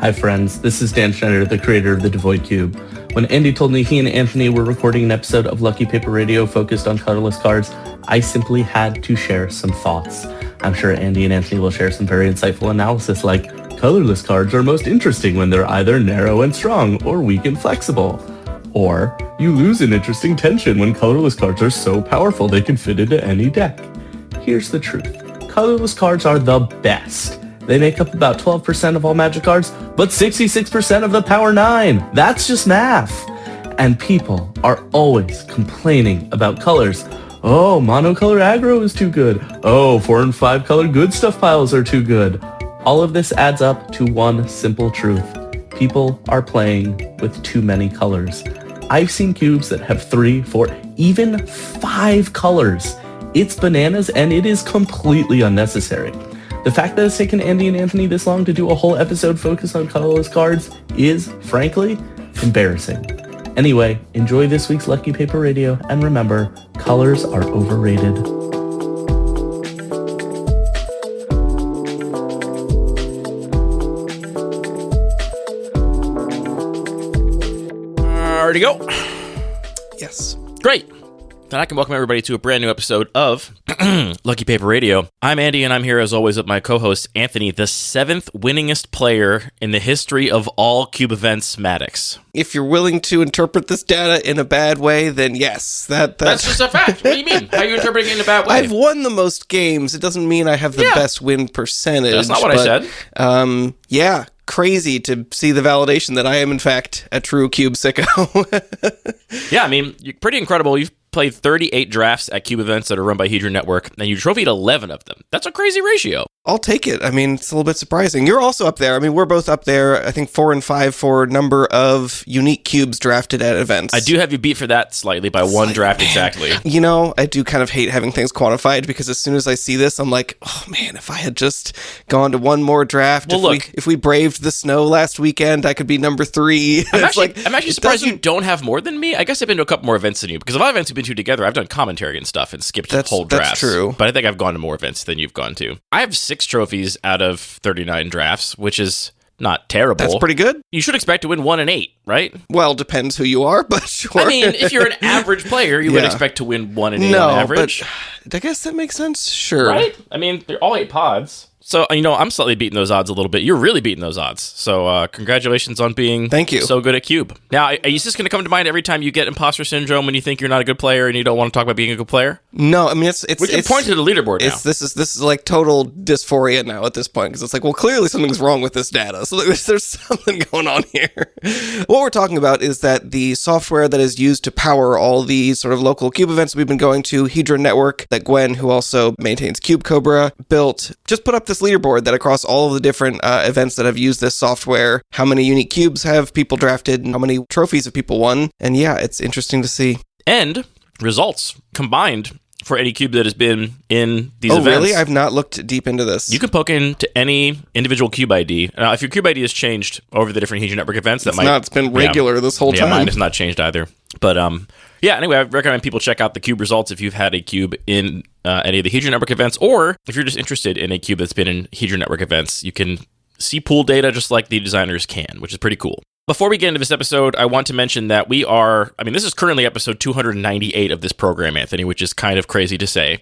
Hi friends, this is Dan Schneider, the creator of the Devoid Cube. When Andy told me he and Anthony were recording an episode of Lucky Paper Radio focused on colorless cards, I simply had to share some thoughts. I'm sure Andy and Anthony will share some very insightful analysis like, colorless cards are most interesting when they're either narrow and strong or weak and flexible. Or, you lose an interesting tension when colorless cards are so powerful they can fit into any deck. Here's the truth. Colorless cards are the best. They make up about 12% of all Magic cards, but 66% of the Power 9. That's just math. And people are always complaining about colors. Oh, monocolor aggro is too good. Oh, 4 and 5 color good stuff piles are too good. All of this adds up to one simple truth. People are playing with too many colors. I've seen cubes that have 3, 4, even 5 colors. It's bananas and it is completely unnecessary. The fact that it's taken Andy and Anthony this long to do a whole episode focused on colorless cards is, frankly, embarrassing. Anyway, enjoy this week's Lucky Paper Radio, and remember, colors are overrated. Ready to go? Yes. Great. Then I can welcome everybody to a brand new episode of Lucky Paper Radio. I'm Andy, and I'm here as always with my co-host Anthony, the 7th winningest player in the history of all Cube events Maddox. If you're willing to interpret this data in a bad way, then yes. That's just a fact. What do you mean? How are you interpreting it in a bad way? I've won the most games. It doesn't mean I have the best win percentage. That's not what I said. Yeah. Crazy to see the validation that I am, in fact, a true Cube sicko. Yeah, I mean, you're pretty incredible. You've played 38 drafts at Cube events that are run by Hedron Network, and you trophied 11 of them. That's a crazy ratio. I'll take it. I mean, it's a little bit surprising. You're also up there. I mean, we're both up there, I think 4 and 5 for number of unique cubes drafted at events. I do have you beat for that slightly by one draft exactly. You know, I do kind of hate having things quantified because as soon as I see this, I'm like, oh man, if I had just gone to one more draft, well, if we braved the snow last weekend, I could be number 3. I'm actually surprised you don't have more than me. I guess I've been to a couple more events than you because a lot of events we've been to together, I've done commentary and stuff and skipped whole drafts. That's true. But I think I've gone to more events than you've gone to. I have 6 trophies out of 39 drafts, which is not terrible. That's pretty good. You should expect to win 1 and 8, right? Well, depends who you are, but sure. I mean, if you're an average player, you would expect to win 1 and 8 on average. But I guess that makes sense. Sure. Right? I mean, they're all 8 pods. So, you know, I'm slightly beating those odds a little bit. You're really beating those odds. So, congratulations on being so good at Cube. Now, are you just going to come to mind every time you get imposter syndrome when you think you're not a good player and you don't want to talk about being a good player? No, I mean, we can point to the leaderboard now. This is like total dysphoria now at this point because it's like, well, clearly something's wrong with this data. So there's something going on here. What we're talking about is that the software that is used to power all the sort of local Cube events we've been going to, Hedron Network, that Gwen, who also maintains Cube Cobra, built, just put up this leaderboard that across all of the different events that have used this software, how many unique cubes have people drafted and how many trophies have people won. And yeah, it's interesting to see. And results combined for any cube that has been in these events. Oh, really? I've not looked deep into this. You can poke into any individual cube ID. Now, if your cube ID has changed over the different Hedron Network events, it's been regular this whole time. Yeah, mine has not changed either. But yeah, anyway, I recommend people check out the cube results if you've had a cube in any of the Hedron Network events, or if you're just interested in a cube that's been in Hedron Network events, you can see pool data just like the designers can, which is pretty cool. Before we get into this episode, I want to mention that this is currently episode 298 of this program, Anthony, which is kind of crazy to say.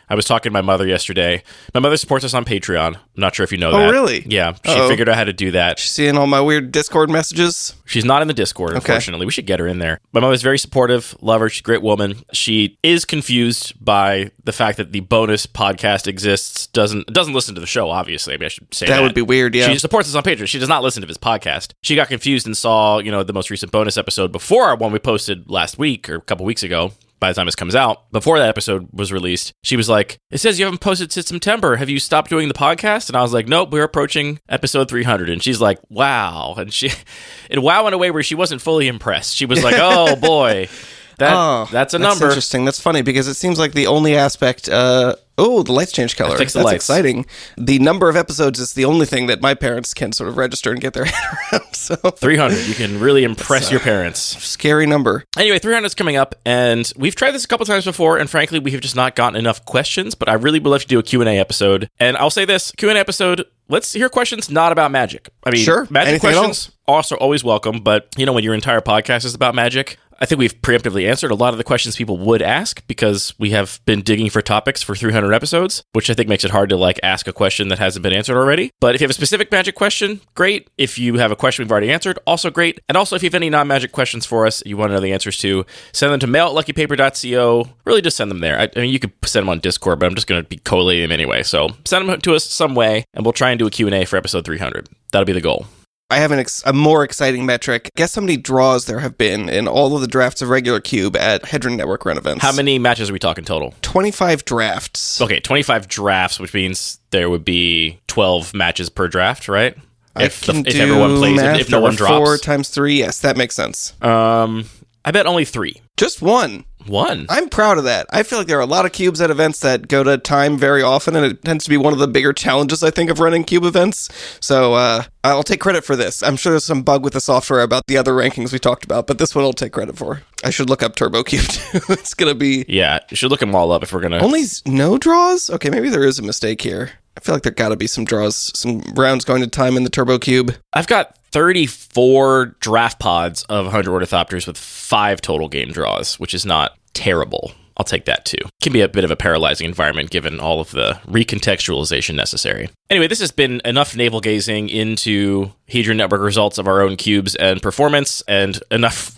I was talking to my mother yesterday. My mother supports us on Patreon. I'm not sure if you know that. Oh, really? Yeah. She figured out how to do that. She's seeing all my weird Discord messages? She's not in the Discord, unfortunately. We should get her in there. My mother's very supportive. Love her. She's a great woman. She is confused by the fact that the bonus podcast exists. Doesn't listen to the show, obviously. I mean, I should say that. That would be weird, yeah. She supports us on Patreon. She does not listen to his podcast. She got confused and saw, the most recent bonus episode before our one we posted last week or a couple weeks ago. By the time this comes out, before that episode was released, she was like, it says you haven't posted since September. Have you stopped doing the podcast? And I was like, nope, we're approaching episode 300. And she's like, wow. And wow in a way where she wasn't fully impressed. She was like, oh boy, that's a number. That's interesting. That's funny because it seems like the only aspect, the lights change color. That's exciting. The number of episodes is the only thing that my parents can sort of register and get their head around. So 300. You can really impress your parents. Scary number. Anyway, 300 is coming up, and we've tried this a couple times before, and frankly, we have just not gotten enough questions, but I really would love to do a Q&A episode. And I'll say this, Q&A episode let's hear questions not about Magic. I mean, sure. Magic Anything questions also always welcome, but when your entire podcast is about Magic, I think we've preemptively answered a lot of the questions people would ask because we have been digging for topics for 300 episodes, which I think makes it hard to ask a question that hasn't been answered already. But if you have a specific Magic question, great. If you have a question we've already answered, also great. And also, if you have any non-Magic questions for us you want to know the answers to, send them to mail@luckypaper.co. Really just send them there. I mean, you could send them on Discord, but I'm just going to be collating them anyway. So send them to us some way, and we'll try and do a Q&A for episode 300. That'll be the goal. I have a more exciting metric. Guess how many draws there have been in all of the drafts of regular Cube at Hedron Network Run events. How many matches are we talking total? 25 drafts. Okay, 25 drafts, which means there would be 12 matches per draft, right? If everyone plays it, if no one drops. 4 times 3, yes, that makes sense. I bet only 3. Just one. One? I'm proud of that. I feel like there are a lot of Cubes at events that go to time very often, and it tends to be one of the bigger challenges, I think, of running Cube events. So I'll take credit for this. I'm sure there's some bug with the software about the other rankings we talked about, but this one I'll take credit for. I should look up Turbo Cube, too. It's going to be... Yeah, you should look them all up if we're going to... Only no draws? Okay, maybe there is a mistake here. I feel like there got to be some draws, some rounds going to time in the Turbo Cube. I've got 34 draft pods of 100 Ornithopters with 5 total game draws, which is not terrible. I'll take that too. Can be a bit of a paralyzing environment given all of the recontextualization necessary. Anyway, this has been enough navel gazing into Hedron Network results of our own cubes and performance, and enough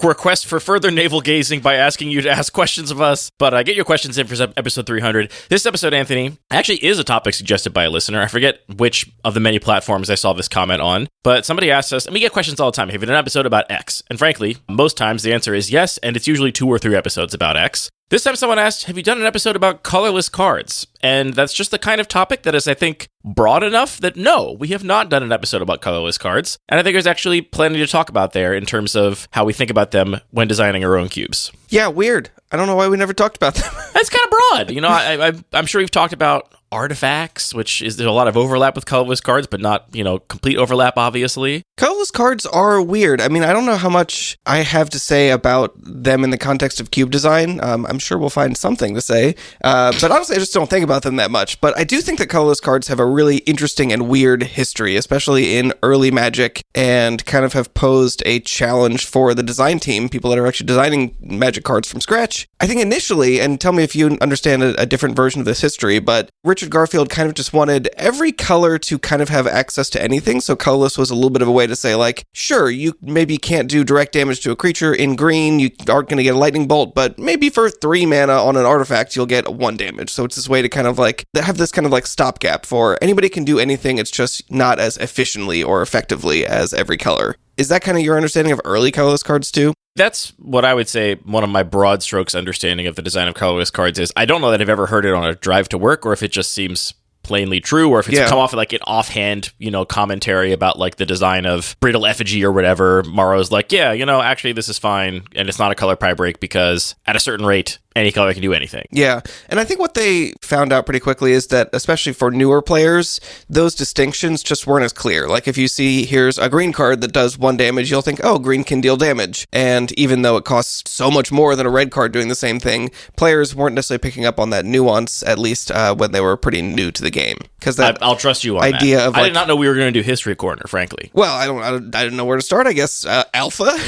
requests for further navel gazing by asking you to ask questions of us. But get your questions in for episode 300. This episode, Anthony, actually is a topic suggested by a listener. I forget which of the many platforms I saw this comment on, but somebody asked us, and we get questions all the time, have you done an episode about X? And frankly, most times the answer is yes, and it's usually 2 or 3 episodes about X. This time someone asked, have you done an episode about colorless cards? And that's just the kind of topic that is, I think, broad enough that no, we have not done an episode about colorless cards. And I think there's actually plenty to talk about there in terms of how we think about them when designing our own cubes. Yeah, weird. I don't know why we never talked about them. That's kind of broad. I'm sure we've talked about Arifacts, which is there's a lot of overlap with colorless cards, but not, complete overlap, obviously. Colorless cards are weird. I mean, I don't know how much I have to say about them in the context of cube design. I'm sure we'll find something to say. But honestly, I just don't think about them that much. But I do think that colorless cards have a really interesting and weird history, especially in early Magic, and kind of have posed a challenge for the design team, people that are actually designing Magic cards from scratch. I think initially, and tell me if you understand a different version of this history, but Richard Garfield kind of just wanted every color to kind of have access to anything. So colorless was a little bit of a way to say, sure, you maybe can't do direct damage to a creature in green, you aren't going to get a lightning bolt, but maybe for 3 mana on an artifact, you'll get 1 damage. So it's this way to kind of have this kind of stopgap for anybody can do anything, it's just not as efficiently or effectively as every color. Is that kind of your understanding of early colorless cards too? That's what I would say one of my broad strokes understanding of the design of colorless cards is. I don't know that I've ever heard it on a drive to work, or if it just seems plainly true, or if it's come off an offhand, commentary about the design of Brittle Effigy or whatever. Morrow's actually this is fine, and it's not a color pie break because at a certain rate, any color can do anything. Yeah. And I think what they found out pretty quickly is that, especially for newer players, those distinctions just weren't as clear. If you see, here's a green card that does 1 damage, you'll think, oh, green can deal damage. And even though it costs so much more than a red card doing the same thing, players weren't necessarily picking up on that nuance, at least when they were pretty new to the game. Because I'll trust you on idea that. Of I did not know we were going to do History Corner, frankly. Well, I don't know where to start, I guess. Alpha?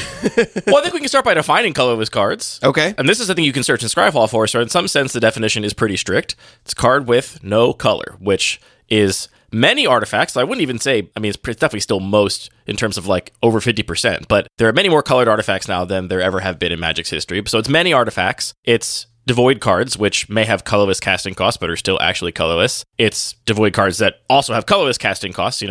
Well, I think we can start by defining colorless cards. Okay. And this is something you can search in Scryfall for, so in some sense the definition is pretty strict. It's a card with no color, which is many artifacts. I wouldn't even say, it's definitely still most in terms of over 50%, but there are many more colored artifacts now than there ever have been in Magic's history. So it's many artifacts. It's devoid cards, which may have colorless casting costs, but are still actually colorless. It's devoid cards that also have colorless casting costs,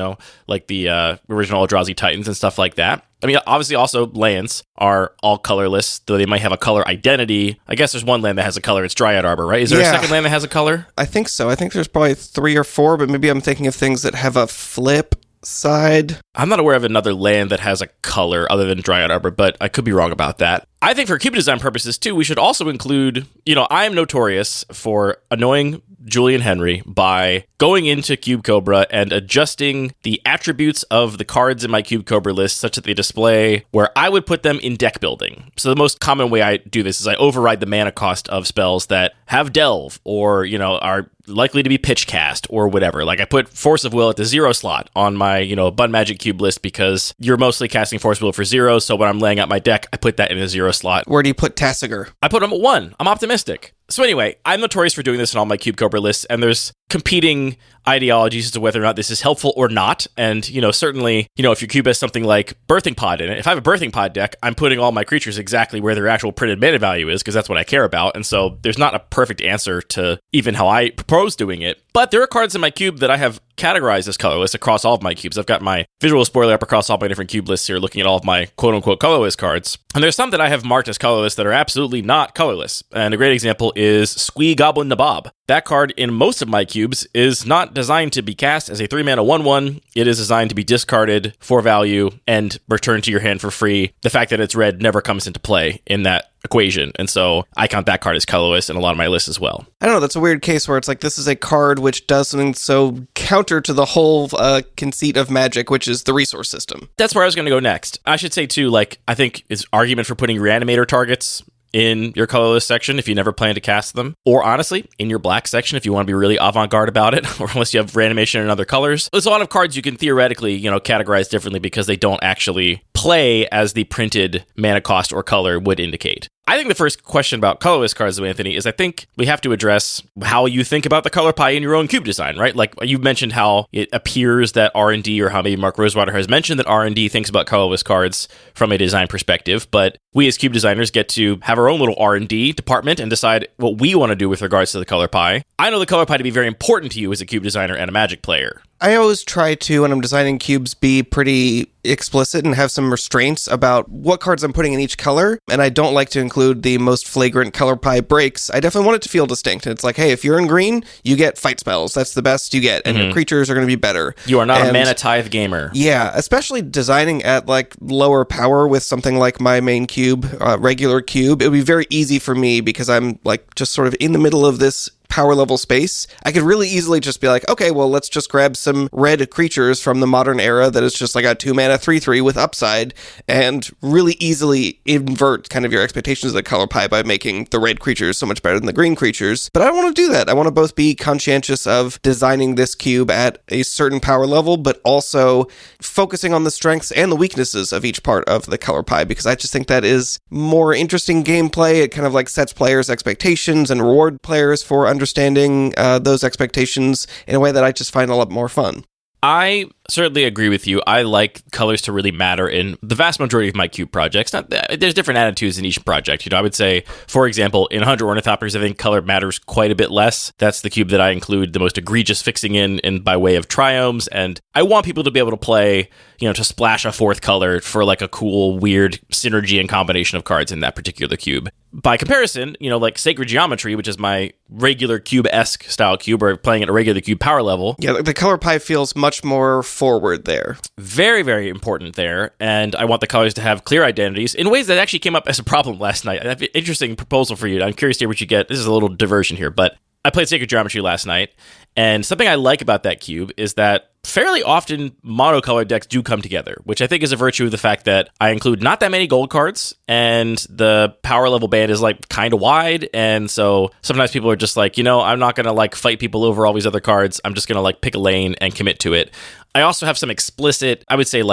like the original Eldrazi Titans and stuff like that. Obviously also lands are all colorless, though they might have a color identity. I guess there's one land that has a color. It's Dryad Arbor, right? Is there a second land that has a color? I think so. I think there's probably 3 or 4, but maybe I'm thinking of things that have a flip side. I'm not aware of another land that has a color other than Dryad Arbor, but I could be wrong about that. I think for cube design purposes, too, we should also include, I am notorious for annoying Julian Henry by going into Cube Cobra and adjusting the attributes of the cards in my Cube Cobra list such that they display where I would put them in deck building. So the most common way I do this is I override the mana cost of spells that have Delve or, are likely to be pitch cast or whatever. Like I put Force of Will at the 0 slot on my, Bun Magic Cube list because you're mostly casting Force of Will for 0. So when I'm laying out my deck, I put that in a 0 slot. Where do you put Tasigur? I put him at 1. I'm optimistic. So anyway, I'm notorious for doing this in all my Cube Cobra lists, and there's competing ideologies as to whether or not this is helpful or not. And, certainly, if your cube has something like Birthing Pod in it, if I have a Birthing Pod deck, I'm putting all my creatures exactly where their actual printed mana value is, because that's what I care about. And so there's not a perfect answer to even how I propose doing it. But there are cards in my cube that I have categorized as colorless across all of my cubes. I've got my visual spoiler up across all my different cube lists here, looking at all of my quote-unquote colorless cards. And there's some that I have marked as colorless that are absolutely not colorless. And a great example is Squee Goblin Nabob. That card in most of my cubes is not designed to be cast as a 3-mana 1/1. It is designed to be discarded for value and returned to your hand for free. The fact that it's red never comes into play in that equation. And so I count that card as colorless in a lot of my lists as well. I don't know, that's a weird case where it's like this is a card which does something so counter to the whole conceit of Magic, which is the resource system. That's where I was going to go next. I should say too, I think is argument for putting reanimator targets in your colorless section if you never plan to cast them, or honestly in your black section if you want to be really avant-garde about it, or unless you have reanimation in other colors. There's a lot of cards you can theoretically categorize differently because they don't actually play as the printed mana cost or color would indicate. I think the first question about colorless cards, though, Anthony, is I think we have to address how you think about the color pie in your own cube design, right? Like you mentioned how it appears that R&D, or how maybe Mark Rosewater has mentioned that R&D thinks about colorless cards from a design perspective, but we as cube designers get to have our own little R&D department and decide what we want to do with regards to the color pie. I know the color pie to be very important to you as a cube designer and a Magic player. I always try to, when I'm designing cubes, be pretty explicit and have some restraints about what cards I'm putting in each color, and I don't like to include the most flagrant color pie breaks. I definitely want it to feel distinct. It's like, hey, if you're in green, you get fight spells. That's the best you get, and your creatures are going to be better. You are not a mana tithe gamer. Yeah, especially designing at lower power with something like my main cube, regular cube. It would be very easy for me because I'm just sort of in the middle of this power level space. I could really easily just be like, okay, well, let's just grab some red creatures from the modern era that is just like a 2-mana 3/3 with upside, and really easily invert kind of your expectations of the color pie by making the red creatures so much better than the green creatures. But I don't want to do that. I want to both be conscientious of designing this cube at a certain power level, but also focusing on the strengths and the weaknesses of each part of the color pie, because I just think that is more interesting gameplay. It kind of sets players' expectations and reward players for understanding those expectations in a way that I just find a lot more fun. I certainly agree with you. I like colors to really matter in the vast majority of my cube projects. There's different attitudes in each project. I would say, for example, in 100 Ornithopters, I think color matters quite a bit less. That's the cube that I include the most egregious fixing in by way of triomes. And I want people to be able to play, to splash a fourth color for a cool, weird synergy and combination of cards in that particular cube. By comparison, Sacred Geometry, which is my regular cube-esque style cube, or playing at a regular cube power level. Yeah, the color pie feels much more forward there. Very, very important there. And I want the colors to have clear identities in ways that actually came up as a problem last night. I have an interesting proposal for you. I'm curious to hear what you get. This is a little diversion here, but I played Sacred Geometry last night, and something I like about that cube is that fairly often monocolor decks do come together, which I think is a virtue of the fact that I include not that many gold cards, and the power level band is kind of wide, and so sometimes people are just I'm not going to fight people over all these other cards. I'm just going to pick a lane and commit to it. I also have some explicit, I would say,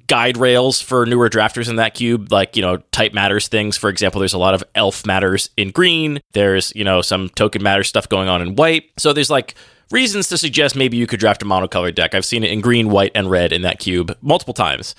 guide rails for newer drafters in that cube, type matters things. For example, there's a lot of elf matters in green. There's, some token matter stuff going on in white. So there's reasons to suggest maybe you could draft a monocolor deck. I've seen it in green, white, and red in that cube multiple times.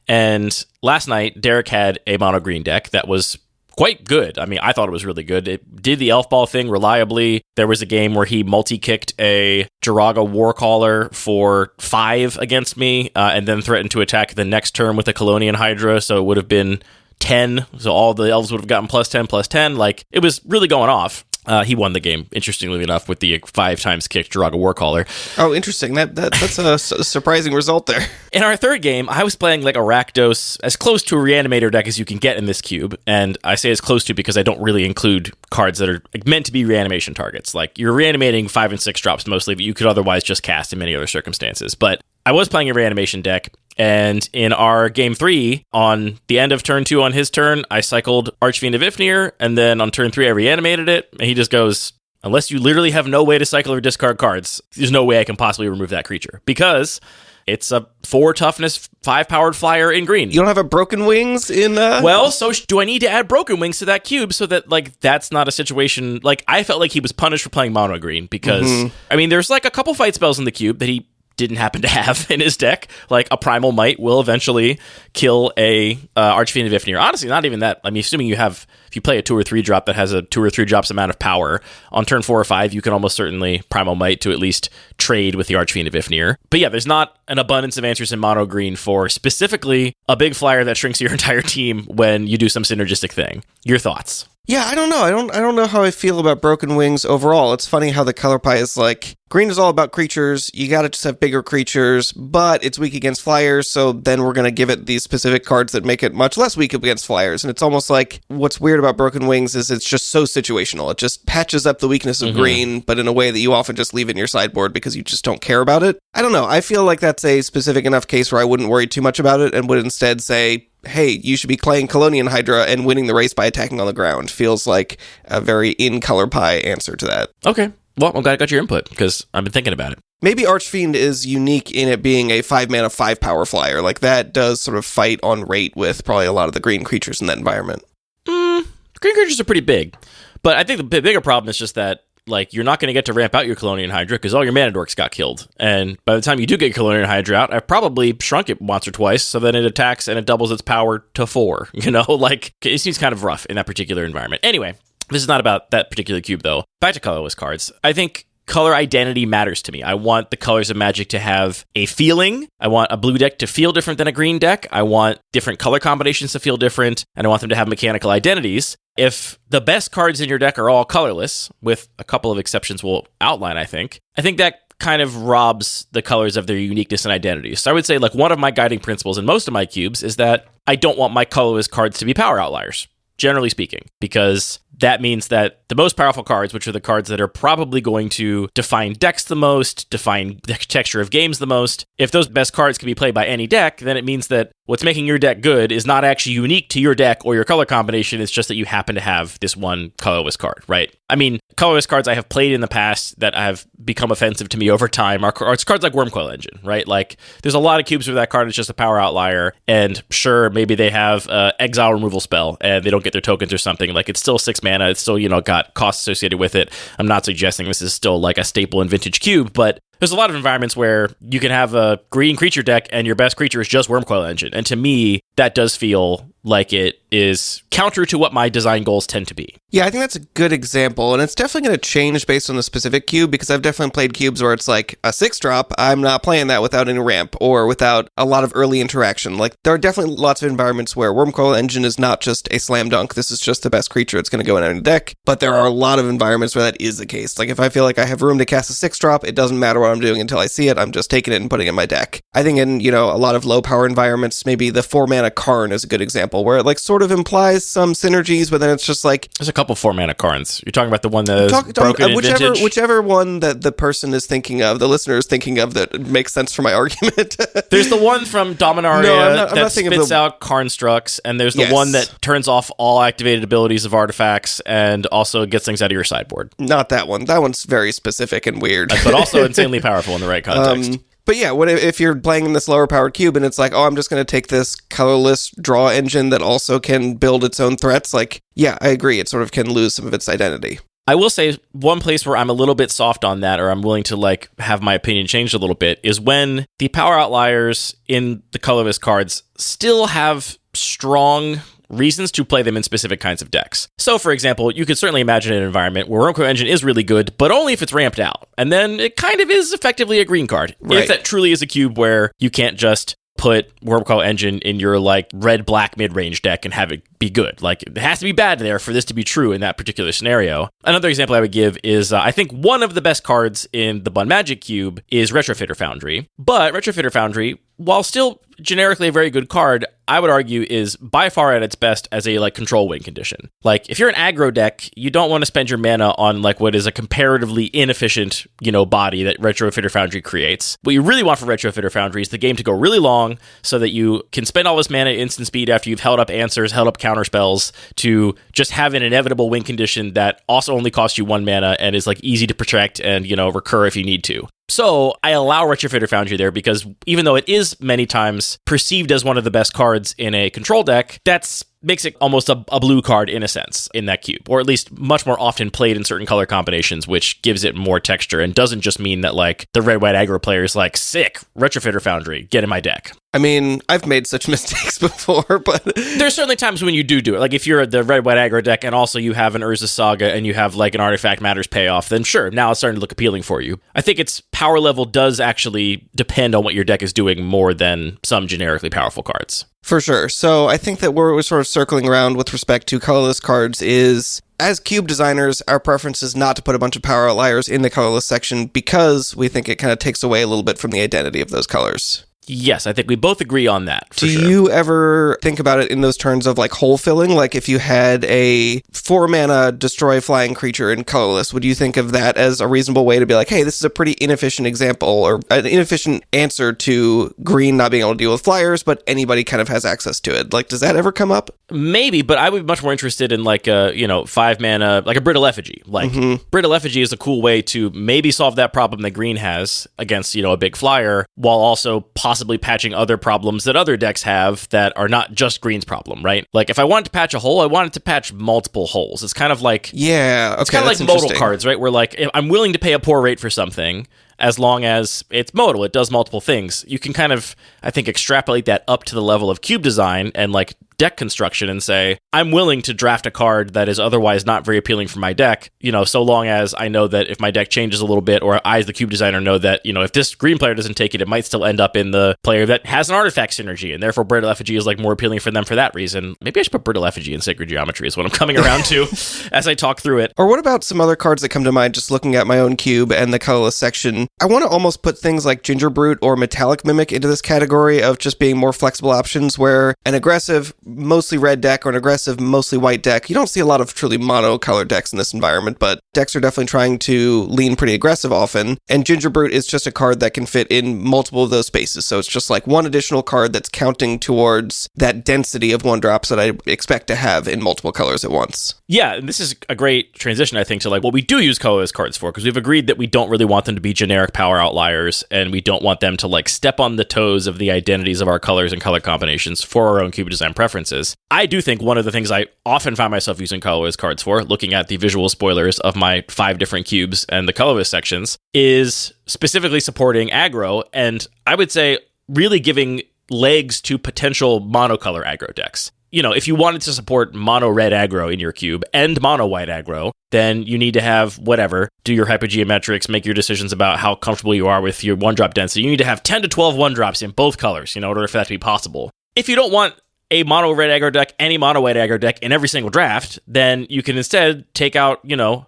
And last night, Derek had a mono green deck that was quite good. I mean, I thought it was really good. It did the elf ball thing reliably. There was a game where he multi-kicked a Jiraga Warcaller for 5 against me, and then threatened to attack the next turn with a Colonian Hydra, so it would have been 10. So all the elves would have gotten +10/+10. It was really going off. He won the game, interestingly enough, with the 5 times kicked Jiraga Warcaller. Oh, interesting. That's a surprising result there. In our third game, I was playing a Rakdos, as close to a Reanimator deck as you can get in this cube. And I say as close to because I don't really include cards that are meant to be reanimation targets. You're reanimating 5 and 6 drops mostly, but you could otherwise just cast in many other circumstances. But I was playing a reanimation deck, and in our game 3, on the end of turn 2 on his turn, I cycled Archfiend of Ifnir, and then on turn 3 I reanimated it, and he just goes, unless you literally have no way to cycle or discard cards, there's no way I can possibly remove that creature because it's a 4 toughness, 5 powered flyer in green. You don't have a Broken Wings in... Well, so do I need to add Broken Wings to that cube so that, like, that's not a situation... Like, I felt like he was punished for playing mono green because, I mean, there's, like, a couple fight spells in the cube that he didn't happen to have in his deck. Like, a Primal Might will eventually kill a Archfiend of Ifnir. Honestly, not even that. I mean, assuming you have... If you play a 2 or 3 drop that has a 2 or 3 drops amount of power, on turn 4 or 5, you can almost certainly Primal Might to at least trade with the Archfiend of Ifnir. But yeah, there's not an abundance of answers in mono green for specifically a big flyer that shrinks your entire team when you do some synergistic thing. Your thoughts? Yeah, I don't know. I don't know how I feel about Broken Wings overall. It's funny how the color pie is like, green is all about creatures, you gotta just have bigger creatures, but it's weak against flyers, so then we're gonna give it these specific cards that make it much less weak against flyers. And it's almost like, what's weird about Broken Wings is it's just so situational. It just patches up the weakness of green, but in a way that you often just leave in your sideboard because you just don't care about it. I don't know. I feel like that's a specific enough case where I wouldn't worry too much about it and would instead say, hey, you should be playing Colonian Hydra and winning the race by attacking on the ground. Feels like a very in-color pie answer to that. Okay. Well, I'm glad I got your input, because I've been thinking about it. Maybe Archfiend is unique in it being a 5-mana, 5-power flyer. Like, that does sort of fight on rate with probably a lot of the green creatures in that environment. Green creatures are pretty big. But I think the bigger problem is just that, like, you're not going to get to ramp out your Colonian Hydra because all your mana dorks got killed. And by the time you do get Colonian Hydra out, I've probably shrunk it once or twice so that it attacks and it doubles its power to 4. You know, like, it seems kind of rough in that particular environment. Anyway, this is not about that particular cube, though. Back to colorless cards. I think color identity matters to me. I want the colors of Magic to have a feeling. I want a blue deck to feel different than a green deck. I want different color combinations to feel different, and I want them to have mechanical identities. If the best cards in your deck are all colorless, with a couple of exceptions we'll outline, I think that kind of robs the colors of their uniqueness and identity. So I would say, like, one of my guiding principles in most of my cubes is that I don't want my colorless cards to be power outliers, generally speaking, because that means that the most powerful cards, which are the cards that are probably going to define decks the most, define the texture of games the most, if those best cards can be played by any deck, then it means that what's making your deck good is not actually unique to your deck or your color combination. It's just that you happen to have this one colorless card, right? I mean, colorless cards I have played in the past that have become offensive to me over time are cards like Wormcoil Engine, right? Like, there's a lot of cubes where that card is just a power outlier, and sure, maybe they have exile removal spell and they don't get their tokens or something. Like, it's still 6 mana. It's still, got costs associated with it. I'm not suggesting this is still like a staple in vintage cube, but there's a lot of environments where you can have a green creature deck and your best creature is just Wormcoil Engine. And to me, that does feel like it is counter to what my design goals tend to be. Yeah, I think that's a good example, and it's definitely going to change based on the specific cube, because I've definitely played cubes where it's like a 6-drop, I'm not playing that without any ramp, or without a lot of early interaction. Like, there are definitely lots of environments where Wormcoil Engine is not just a slam dunk, this is just the best creature, it's going to go in any deck, but there are a lot of environments where that is the case. Like, if I feel like I have room to cast a 6-drop, it doesn't matter what I'm doing until I see it, I'm just taking it and putting it in my deck. I think in, a lot of low power environments, maybe the 4-mana Karn is a good example, where it, like, sort of implies some synergies, but then it's just like... There's a couple 4-mana Karns. You're talking about the one that is broken in vintage? Whichever one that the person is thinking of, the listener is thinking of, that makes sense for my argument. There's the one from Dominaria that spits out Karnstructs, and there's the one that turns off all activated abilities of artifacts and also gets things out of your sideboard. Not that one. That one's very specific and weird. But also insanely powerful in the right context. But yeah, what if you're playing in this lower powered cube and it's like, oh, I'm just going to take this colorless draw engine that also can build its own threats? Like, yeah, I agree. It sort of can lose some of its identity. I will say one place where I'm a little bit soft on that, or I'm willing to, like, have my opinion changed a little bit, is when the power outliers in the colorless cards still have strong reasons to play them in specific kinds of decks. So, for example, you could certainly imagine an environment where Wormcoil Engine is really good, but only if it's ramped out. And then it kind of is effectively a green card. Right. If that truly is a cube where you can't just put Wormcoil Engine in your, like, red-black mid-range deck and have it be good. Like, it has to be bad there for this to be true in that particular scenario. Another example I would give is, I think one of the best cards in the Bun Magic cube is Retrofitter Foundry. But Retrofitter Foundry while still generically a very good card, I would argue is by far at its best as a like control win condition. Like if you're an aggro deck, you don't want to spend your mana on like what is a comparatively inefficient, body that Retrofitter Foundry creates. What you really want for Retrofitter Foundry is the game to go really long so that you can spend all this mana at instant speed after you've held up answers, held up counter spells to just have an inevitable win condition that also only costs you 1 mana and is like easy to protect and, recur if you need to. So I allow Retrofitter Foundry there because even though it is many times perceived as one of the best cards in a control deck, that's makes it almost a blue card in a sense in that cube, or at least much more often played in certain color combinations, which gives it more texture and doesn't just mean that like the red-white aggro player is like, sick, Retrofitter Foundry, get in my deck. I mean, I've made such mistakes before, but there's certainly times when you do it. Like if you're the red-white aggro deck and also you have an Urza Saga and you have like an Artifact Matters payoff, then sure, now it's starting to look appealing for you. I think its power level does actually depend on what your deck is doing more than some generically powerful cards. For sure. So I think that we're sort of circling around with respect to colorless cards is, as cube designers, our preference is not to put a bunch of power outliers in the colorless section because we think it kind of takes away a little bit from the identity of those colors. Yes, I think we both agree on that. Do you ever think about it in those terms of like hole filling? Like if you had a 4-mana destroy flying creature in colorless, would you think of that as a reasonable way to be like, hey, this is a pretty inefficient example or an inefficient answer to green not being able to deal with flyers, but anybody kind of has access to it? Like, does that ever come up? Maybe, but I would be much more interested in like a, 5-mana, like a Brittle Effigy. Like Brittle Effigy is a cool way to maybe solve that problem that green has against, a big flyer while also possibly patching other problems that other decks have that are not just green's problem, right? Like if I wanted to patch a hole, I wanted to patch multiple holes. It's kind of like it's kind of like modal cards, right? Where like I'm willing to pay a poor rate for something as long as it's modal, it does multiple things. You can kind of, I think, extrapolate that up to the level of cube design and like deck construction and say, I'm willing to draft a card that is otherwise not very appealing for my deck, so long as I know that if my deck changes a little bit, or I as the cube designer know that, if this green player doesn't take it, it might still end up in the player that has an artifact synergy, and therefore Brittle Effigy is like more appealing for them for that reason. Maybe I should put Brittle Effigy in Sacred Geometry is what I'm coming around to as I talk through it. Or what about some other cards that come to mind just looking at my own cube and the colorless section? I want to almost put things like Ginger Brute or Metallic Mimic into this category of just being more flexible options where an aggressive, mostly red deck or an aggressive, mostly white deck, you don't see a lot of truly mono-color decks in this environment, but decks are definitely trying to lean pretty aggressive often, and Ginger Brute is just a card that can fit in multiple of those spaces, so it's just like one additional card that's counting towards that density of 1-drops that I expect to have in multiple colors at once. Yeah, and this is a great transition, I think, to like what we do use colorless cards for, because we've agreed that we don't really want them to be generic power outliers, and we don't want them to like step on the toes of the identities of our colors and color combinations for our own cube design preferences. I do think one of the things I often find myself using colorless cards for, looking at the visual spoilers of my 5 different cubes and the colorless sections, is specifically supporting aggro, and I would say really giving legs to potential monocolor aggro decks. If you wanted to support mono red aggro in your cube and mono white aggro, then you need to have whatever, do your hypergeometrics, make your decisions about how comfortable you are with your 1-drop density. You need to have 10 to 12 1-drops in both colors in order for that to be possible. If you don't want a mono red aggro deck, any mono white aggro deck in every single draft, then you can instead take out,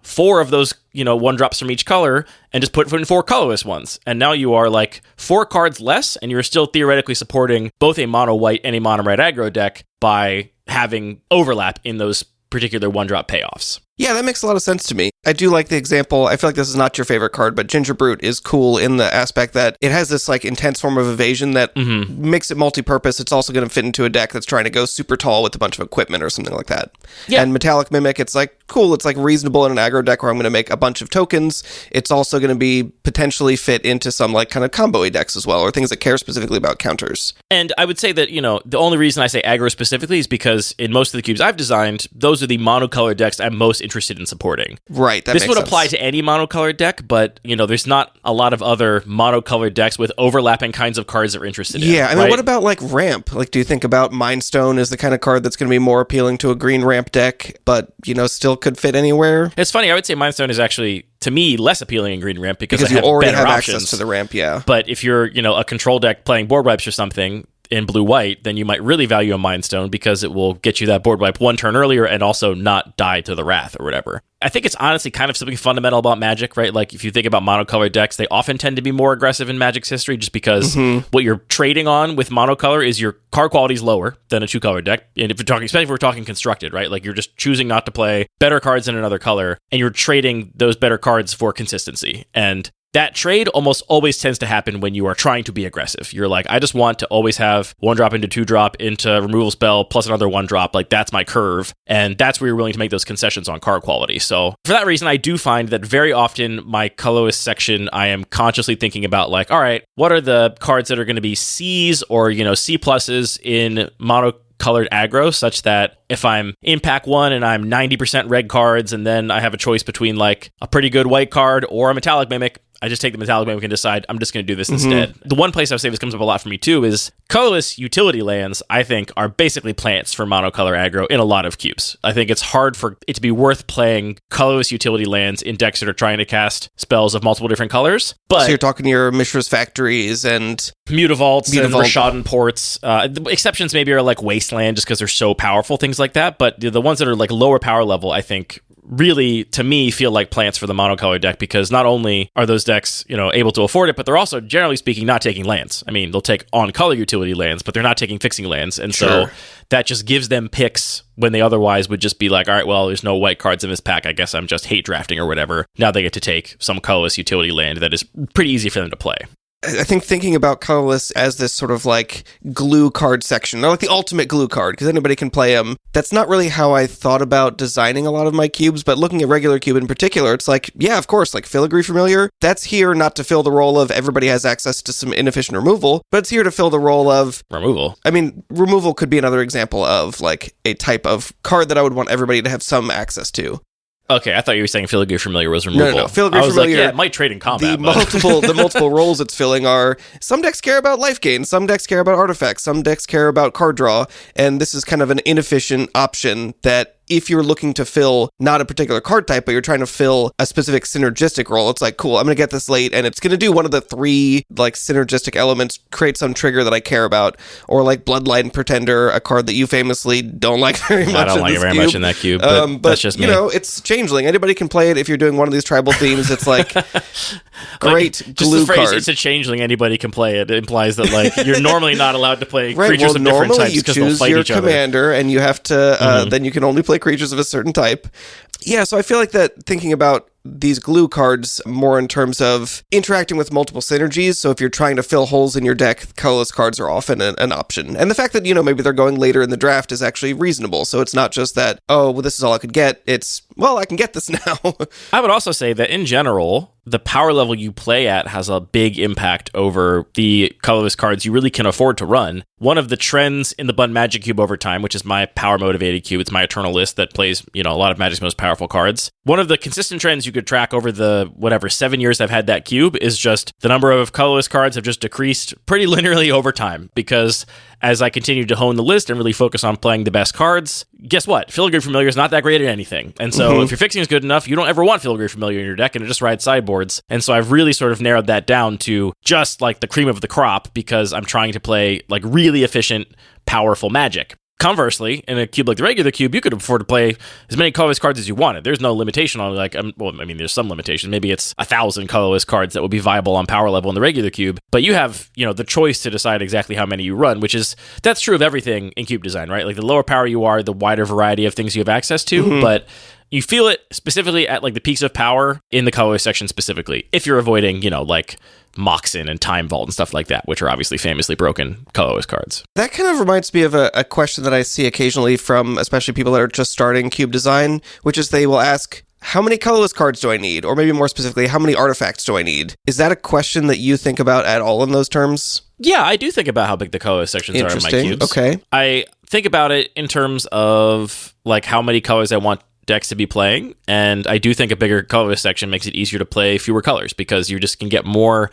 4 of those, 1-drops from each color and just put in 4 colorless ones. And now you are like 4 cards less, and you're still theoretically supporting both a mono white and a mono red aggro deck by having overlap in those particular 1-drop payoffs. Yeah, that makes a lot of sense to me. I do like the example. I feel like this is not your favorite card, but Ginger Brute is cool in the aspect that it has this like intense form of evasion that makes it multi-purpose. It's also going to fit into a deck that's trying to go super tall with a bunch of equipment or something like that. Yeah. And Metallic Mimic, it's like cool. It's like reasonable in an aggro deck where I'm going to make a bunch of tokens. It's also going to be potentially fit into some like kind of combo-y decks as well, or things that care specifically about counters. And I would say that, the only reason I say aggro specifically is because in most of the cubes I've designed, those are the monocolor decks I'm most interested in supporting. Right, this would apply to any monocolored deck, but there's not a lot of other monocolored decks with overlapping kinds of cards that we're interested in. Yeah, I mean, what about like ramp? Like, do you think about Mind Stone as the kind of card that's going to be more appealing to a green ramp deck, but still could fit anywhere? It's funny. I would say Mind Stone is actually, to me, less appealing in green ramp because you already have options. access to the ramp. Yeah, but if you're a control deck playing board wipes or something, in blue-white, then you might really value a Mind Stone because it will get you that board wipe one turn earlier and also not die to the Wrath or whatever. I think it's honestly kind of something fundamental about Magic, right? Like, if you think about monocolor decks, they often tend to be more aggressive in Magic's history just because what you're trading on with monocolor is your card quality is lower than a two-color deck. And if you're talking, especially if we're talking constructed, right? Like, you're just choosing not to play better cards in another color, and you're trading those better cards for consistency. And that trade almost always tends to happen when you are trying to be aggressive. You're like, I just want to always have 1-drop into 2-drop into removal spell plus another 1-drop. Like, that's my curve. And that's where you're willing to make those concessions on card quality. So for that reason, I do find that very often my colorless section, I am consciously thinking about like, all right, what are the cards that are going to be C's or, C pluses in colored aggro, such that if I'm in pack 1 and I'm 90% red cards and then I have a choice between like a pretty good white card or a metallic mimic, I just take the metallic mimic and decide I'm just going to do this instead. The one place I would say this comes up a lot for me too is colorless utility lands, I think, are basically plants for monocolor aggro in a lot of cubes. I think it's hard for it to be worth playing colorless utility lands in decks that are trying to cast spells of multiple different colors. But so you're talking your Mishra's Factories and Mutavaults and Rashadan Ports. The exceptions maybe are like Wasteland just because they're so powerful, things like that. But the ones that are like lower power level, I think, really, to me, feel like plants for the monocolor deck because not only are those decks, able to afford it, but they're also, generally speaking, not taking lands. I mean, they'll take on-color utility lands, but they're not taking fixing lands. And so that just gives them picks when they otherwise would just be like, all right, well, there's no white cards in this pack. I guess I'm just hate drafting or whatever. Now they get to take some colorless utility land that is pretty easy for them to play. I think thinking about colorless as this sort of like glue card section, they're like the ultimate glue card because anybody can play them. That's not really how I thought about designing a lot of my cubes, but looking at regular cube in particular, it's like, yeah, of course, like Filigree Familiar, that's here not to fill the role of everybody has access to some inefficient removal, but it's here to fill the role of removal. I mean, removal could be another example of like a type of card that I would want everybody to have some access to. Okay, I thought you were saying Filigree Familiar was removal. No. Filigree Familiar, like, yeah, it might trade in combat. The multiple roles it's filling are, some decks care about life gain, some decks care about artifacts, some decks care about card draw, and this is kind of an inefficient option that if you're looking to fill not a particular card type, but you're trying to fill a specific synergistic role, it's like, cool, I'm going to get this late, and it's going to do one of the 3 like synergistic elements, create some trigger that I care about, or like Bloodline Pretender, a card that you famously don't like very much. I don't like it very much in that cube, but that's just me. It's Changeling. Anybody can play it if you're doing one of these tribal themes. It's like great like, glue just the phrase, card. It's a Changeling. Anybody can play it. It implies that like you're normally not allowed to play creatures of different types because they'll fight each other. Normally you choose your commander, and you have to. Then you can only play creatures of a certain type. Yeah, so I feel like that thinking about these glue cards more in terms of interacting with multiple synergies. So if you're trying to fill holes in your deck, colorless cards are often an option. And the fact that, maybe they're going later in the draft is actually reasonable. So it's not just that, oh, well, this is all I could get. It's, well, I can get this now. I would also say that in general, the power level you play at has a big impact over the colorless cards you really can afford to run. One of the trends in the Bun Magic Cube over time, which is my power-motivated cube, it's my eternal list that plays, a lot of Magic's most powerful cards. One of the consistent trends you could track over the, 7 years I've had that cube is just the number of colorless cards have just decreased pretty linearly over time because as I continue to hone the list and really focus on playing the best cards, guess what? Filigree Familiar is not that great at anything. And so if your fixing is good enough, you don't ever want Filigree Familiar in your deck and it just rides sideboards. And so I've really sort of narrowed that down to just like the cream of the crop because I'm trying to play like really efficient, powerful Magic. Conversely, in a cube like the regular cube, you could afford to play as many colorless cards as you wanted. There's no limitation on there's some limitation. Maybe it's 1,000 colorless cards that would be viable on power level in the regular cube, but you have, the choice to decide exactly how many you run, that's true of everything in cube design, right? Like the lower power you are, the wider variety of things you have access to, but you feel it specifically at like the peaks of power in the colorless section specifically, if you're avoiding, like Moxen and Time Vault and stuff like that, which are obviously famously broken colorless cards. That kind of reminds me of a question that I see occasionally from especially people that are just starting cube design, which is they will ask, how many colorless cards do I need? Or maybe more specifically, how many artifacts do I need? Is that a question that you think about at all in those terms? Yeah, I do think about how big the colorless sections are in my cubes. Okay. I think about it in terms of like how many colors I want decks to be playing, and I do think a bigger colorless section makes it easier to play fewer colors because you just can get more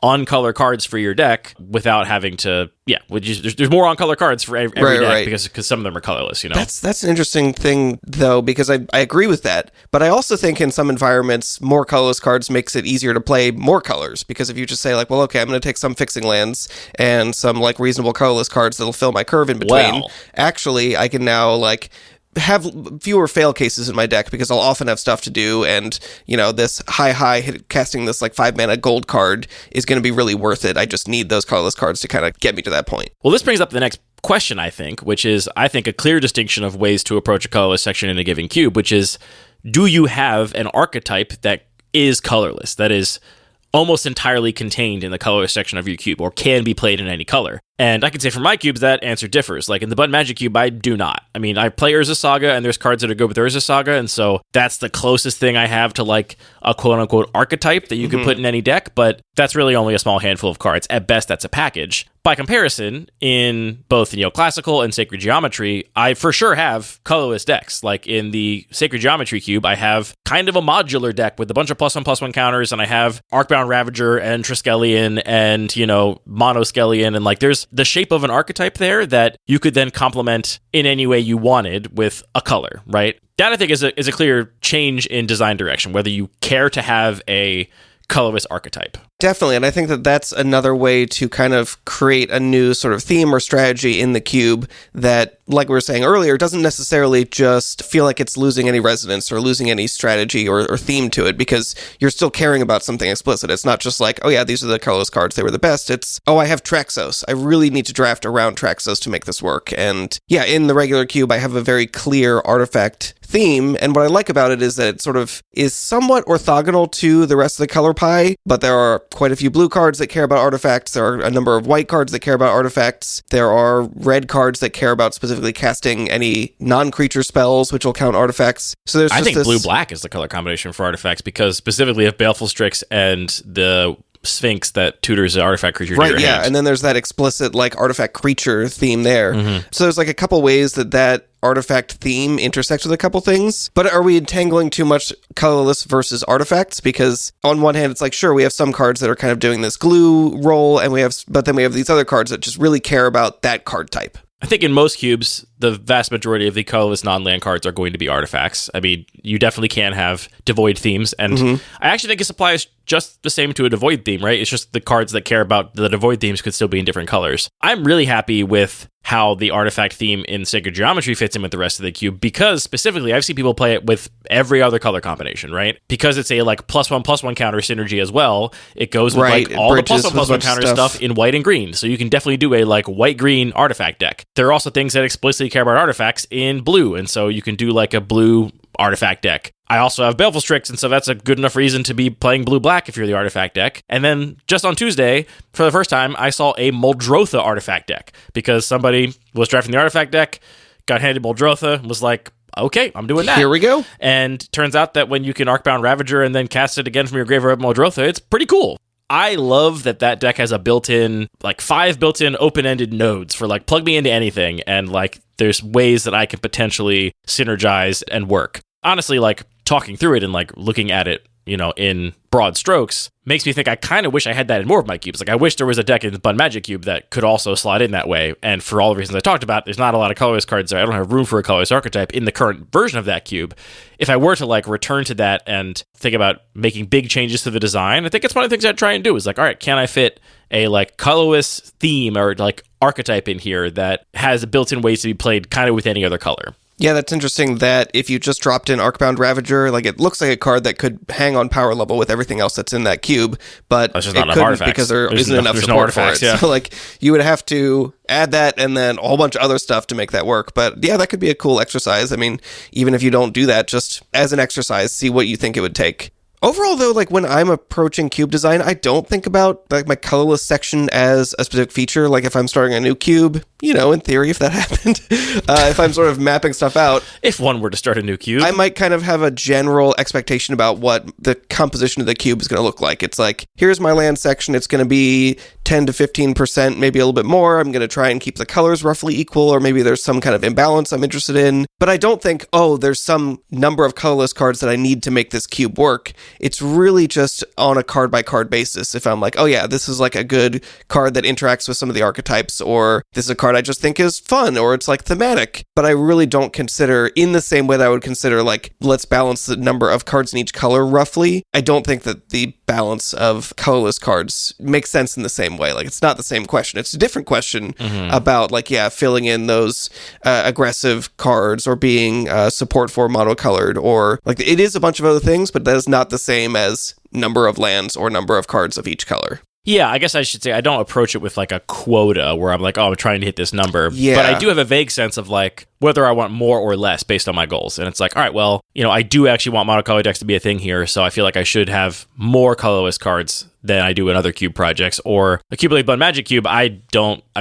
on-color cards for your deck without having to, there's more on-color cards for every deck because some of them are colorless, That's an interesting thing, though, because I agree with that. But I also think in some environments, more colorless cards makes it easier to play more colors. Because if you just say, like, well, okay, I'm going to take some fixing lands and some, like, reasonable colorless cards that'll fill my curve in between, actually, I can now, like, have fewer fail cases in my deck because I'll often have stuff to do, and this casting this like 5-mana gold card is going to be really worth it. I just need those colorless cards to kind of get me to that point. Well, this brings up the next question, I think, which is a clear distinction of ways to approach a colorless section in a given cube, which is, do you have an archetype that is colorless, that is almost entirely contained in the colorless section of your cube, or can be played in any color? And I can say for my cubes, that answer differs. Like in the Bud Magic Cube, I do not. I mean, I play Urza Saga, and there's cards that are good with Urza Saga, and so that's the closest thing I have to like a quote-unquote archetype that you can put in any deck, but that's really only a small handful of cards. At best, that's a package. By comparison, in both Classical and Sacred Geometry, I for sure have colorless decks. Like in the Sacred Geometry Cube, I have kind of a modular deck with a bunch of +1/+1 counters, and I have Arcbound Ravager and Triskelion and, Monoskelion, and like there's the shape of an archetype there that you could then complement in any way you wanted with a color, right? That, I think, is a clear change in design direction, whether you care to have a colorless archetype. Definitely, and I think that that's another way to kind of create a new sort of theme or strategy in the cube that, like we were saying earlier, doesn't necessarily just feel like it's losing any resonance or losing any strategy or theme to it, because you're still caring about something explicit. It's not just like, oh yeah, these are the colorless cards, they were the best. It's, oh, I have Traxos. I really need to draft around Traxos to make this work. And yeah, in the regular cube, I have a very clear artifact theme, and what I like about it is that it sort of is somewhat orthogonal to the rest of the color pie, but there are quite a few blue cards that care about artifacts, there are a number of white cards that care about artifacts, there are red cards that care about specifically casting any non-creature spells, which will count artifacts. So there's I think blue-black is the color combination for artifacts, because specifically if Baleful Strix and the Sphinx that tutors an artifact creature to your hand. And then there's that explicit like artifact creature theme there. So there's like a couple ways that artifact theme intersects with a couple things. But are we entangling too much colorless versus artifacts? Because on one hand, it's like, sure, we have some cards that are kind of doing this glue role, but then we have these other cards that just really care about that card type. I think in most cubes, the vast majority of the colorless non-land cards are going to be artifacts. I mean, you definitely can have devoid themes, and I actually think this applies just the same to a devoid theme, right? It's just the cards that care about the devoid themes could still be in different colors. I'm really happy with how the artifact theme in Sacred Geometry fits in with the rest of the cube, because specifically I've seen people play it with every other color combination, right? Because it's a like +1/+1 counter synergy as well. It goes with like all the +1/+1 counter stuff in white and green. So you can definitely do a like white-green artifact deck. There are also things that explicitly care about artifacts in blue, and so you can do like a blue artifact deck. I also have Baleful Strix, and so that's a good enough reason to be playing blue-black if you're the artifact deck. And then just on Tuesday, for the first time, I saw a Muldrotha artifact deck, because somebody was drafting the artifact deck, got handed Muldrotha, and was like, okay, I'm doing that. Here we go. And turns out that when you can Arcbound Ravager and then cast it again from your graveyard Muldrotha, it's pretty cool. I love that deck has a built-in, like 5 built-in open-ended nodes for like plug me into anything, and like there's ways that I can potentially synergize and work. Honestly, like talking through it and like looking at it, in broad strokes, makes me think I kind of wish I had that in more of my cubes. Like I wish there was a deck in the Bun Magic Cube that could also slide in that way. And for all the reasons I talked about, there's not a lot of colorless cards there. I don't have room for a colorless archetype in the current version of that cube. If I were to like return to that and think about making big changes to the design, I think it's one of the things I'd try and do is like, all right, can I fit a like colorless theme or like archetype in here that has built-in ways to be played kind of with any other color? Yeah, that's interesting that if you just dropped in Arcbound Ravager, like it looks like a card that could hang on power level with everything else that's in that cube, but it couldn't because there isn't enough support for it. Yeah. So like you would have to add that and then a whole bunch of other stuff to make that work. But yeah, that could be a cool exercise. I mean, even if you don't do that, just as an exercise, see what you think it would take. Overall, though, like when I'm approaching cube design, I don't think about like my colorless section as a specific feature. Like if I'm starting a new cube, in theory, if that happened, if I'm sort of mapping stuff out. If one were to start a new cube, I might kind of have a general expectation about what the composition of the cube is going to look like. It's like, here's my land section. It's going to be 10 to 15%, maybe a little bit more. I'm going to try and keep the colors roughly equal, or maybe there's some kind of imbalance I'm interested in. But I don't think, there's some number of colorless cards that I need to make this cube work. It's really just on a card-by-card basis. If I'm like, oh yeah, this is like a good card that interacts with some of the archetypes, or this is a card I just think is fun, or it's like thematic. But I really don't consider, in the same way that I would consider like, let's balance the number of cards in each color roughly, I don't think that the balance of colorless cards makes sense in the same way. Like, it's not the same question. It's a different question about, like, yeah, filling in those aggressive cards or being support for monocolored, or like, it is a bunch of other things, but that is not the same as number of lands or number of cards of each color. Yeah, I guess I should say I don't approach it with like a quota where I'm like, oh, I'm trying to hit this number. Yeah. But I do have a vague sense of like whether I want more or less based on my goals. And it's like, all right, well, you know, I do actually want monocolor decks to be a thing here, so I feel like I should have more colorless cards than I do in other cube projects. Or a Cube Blade Blood Magic Cube, I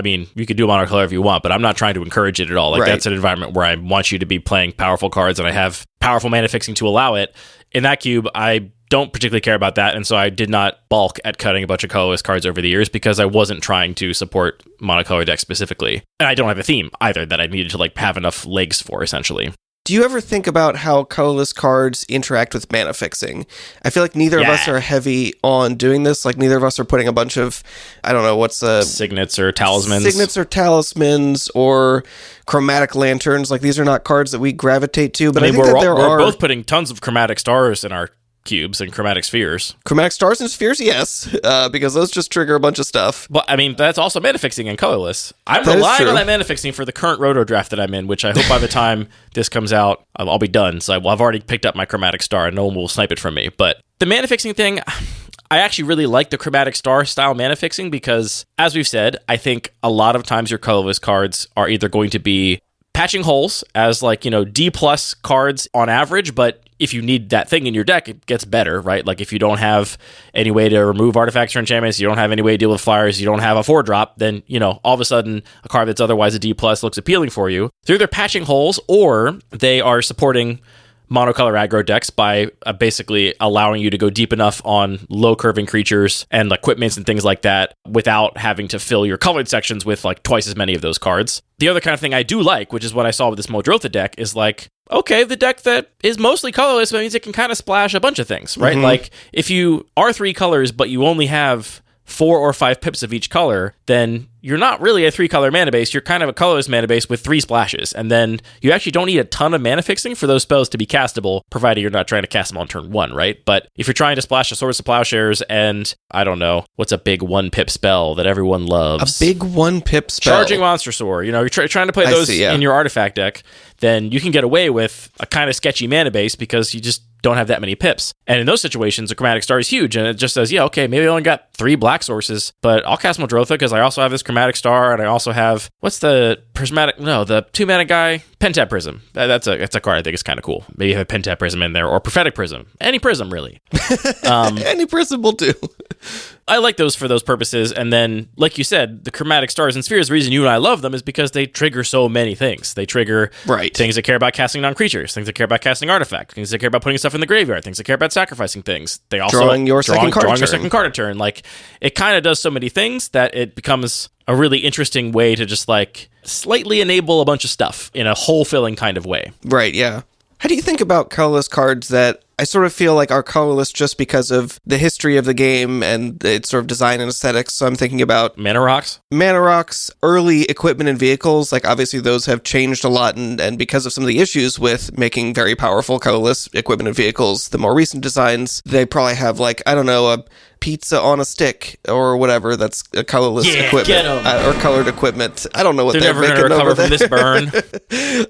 mean, you could do monocolor if you want, but I'm not trying to encourage it at all. Like, that's an environment where I want you to be playing powerful cards, and I have powerful mana fixing to allow it. In that cube, I don't particularly care about that, and so I did not balk at cutting a bunch of colorless cards over the years because I wasn't trying to support monocolor decks specifically. And I don't have a theme either that I needed to like have enough legs for, essentially. Do you ever think about how colorless cards interact with mana fixing? I feel like neither of us are heavy on doing this. Like, neither of us are putting a bunch of, I don't know, what's signets or talismans. Signets or talismans or chromatic lanterns. Like, these are not cards that we gravitate to, but I think that we're both putting tons of chromatic stars in our cubes and chromatic spheres. Chromatic stars and spheres, yes, because those just trigger a bunch of stuff. But I mean, that's also mana fixing and colorless. I'm relying on that mana fixing for the current roto draft that I'm in, which I hope by the time this comes out, I'll be done. So I've already picked up my chromatic star, and no one will snipe it from me. But the mana fixing thing, I actually really like the chromatic star style mana fixing because, as we've said, I think a lot of times your colorless cards are either going to be patching holes as like, you know, D+ cards on average, but if you need that thing in your deck, it gets better, right? Like, if you don't have any way to remove artifacts or enchantments, you don't have any way to deal with flyers, you don't have a 4-drop, then, you know, all of a sudden, a card that's otherwise a D+ looks appealing for you. They're either patching holes, or they are supporting monocolor aggro decks by basically allowing you to go deep enough on low curving creatures and equipments and things like that without having to fill your colored sections with like twice as many of those cards. The other kind of thing I do like, which is what I saw with this Modrotha deck, is like, okay, the deck that is mostly colorless means it can kind of splash a bunch of things, right? Like, if you are 3 colors, but you only have 4 or 5 pips of each color, then you're not really a 3-color mana base. You're kind of a colorless mana base with 3 splashes. And then you actually don't need a ton of mana fixing for those spells to be castable, provided you're not trying to cast them on turn 1, right? But if you're trying to splash a Swords to Plowshares and, I don't know, what's a big 1-pip spell that everyone loves? A big 1-pip spell. Charging Monster Sword. You know, you're trying to play those in your artifact deck, then you can get away with a kind of sketchy mana base because you just don't have that many pips. And in those situations, a chromatic star is huge, and it just says, yeah, okay, maybe I only got 3 black sources, but I'll cast Modrotha because I also have this chromatic star, and I also have, what's the prismatic, no, the 2-mana guy? Pentap Prism. That's a card I think is kind of cool. Maybe you have a Pentap Prism in there, or Prophetic Prism. Any prism, really. Any prism will do. I like those for those purposes, and then, like you said, the chromatic stars and spheres, the reason you and I love them is because they trigger so many things. They trigger things that care about casting non-creatures, things that care about casting artifact, things that care about putting stuff in the graveyard, things that care about sacrificing things. They also drawing your second card a turn. Like, it kind of does so many things that it becomes a really interesting way to just like slightly enable a bunch of stuff in a hole-filling kind of way. Right, yeah. How do you think about colorless cards that I sort of feel like are colorless just because of the history of the game and its sort of design and aesthetics? So I'm thinking about Mana Rocks, early equipment and vehicles. Like, obviously those have changed a lot, and because of some of the issues with making very powerful colorless equipment and vehicles, the more recent designs, they probably have, like, I don't know, a pizza on a stick or whatever that's a colorless equipment or colored equipment. I don't know what they're making over from this burn.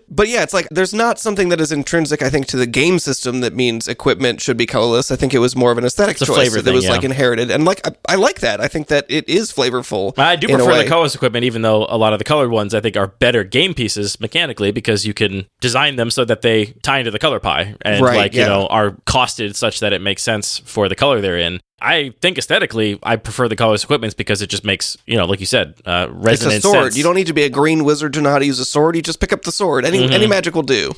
But yeah, it's like there's not something that is intrinsic, I think, to the game system that means equipment should be colorless. I think it was more of an aesthetic choice that was like inherited, and like I like that. I think that it is flavorful. I do prefer the colorless equipment, even though a lot of the colored ones I think are better game pieces mechanically because you can design them so that they tie into the color pie and you know, are costed such that it makes sense for the color they're in. I think aesthetically, I prefer the colorless equipments because it just makes, you know, like you said, resonant It's a sword. sense. You don't need to be a green wizard to know how to use a sword. You just pick up the sword. Any magic will do.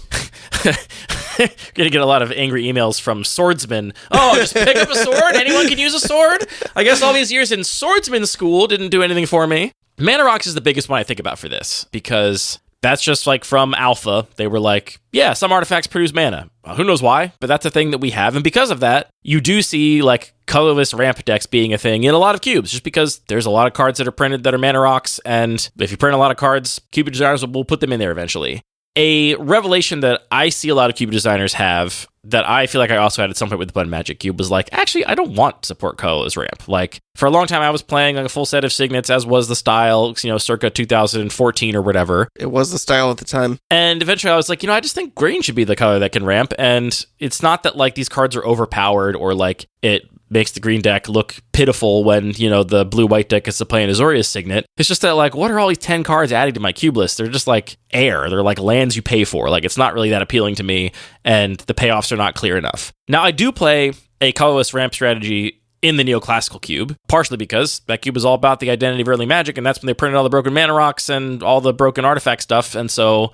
You're going to get a lot of angry emails from swordsmen. Oh, just pick up a sword? Anyone can use a sword? I guess all these years in swordsman school didn't do anything for me. Mana Rocks is the biggest one I think about for this because That's just like from Alpha. They were like, yeah, some artifacts produce mana. Who knows why, but that's a thing that we have. And because of that, you do see like colorless ramp decks being a thing in a lot of cubes, just because there's a lot of cards that are printed that are mana rocks. And if you print a lot of cards, cube designers will put them in there eventually. A revelation that I see a lot of cube designers have that I feel like I also had at some point with the Bud Magic Cube was like, actually, I don't want to support colorless ramp. Like, for a long time, I was playing like a full set of signets, as was the style, circa 2014 or whatever. It was the style at the time. And eventually I was like, I just think green should be the color that can ramp. And it's not that like these cards are overpowered or like it makes the green deck look pitiful when, the blue-white deck is to play an Azorius Signet. It's just that, like, what are all these 10 cards adding to my cube list? They're just, like, air. They're, like, lands you pay for. Like, it's not really that appealing to me, and the payoffs are not clear enough. Now, I do play a colorless ramp strategy in the Neoclassical Cube, partially because that cube is all about the identity of early Magic, and that's when they printed all the broken mana rocks and all the broken artifact stuff, and so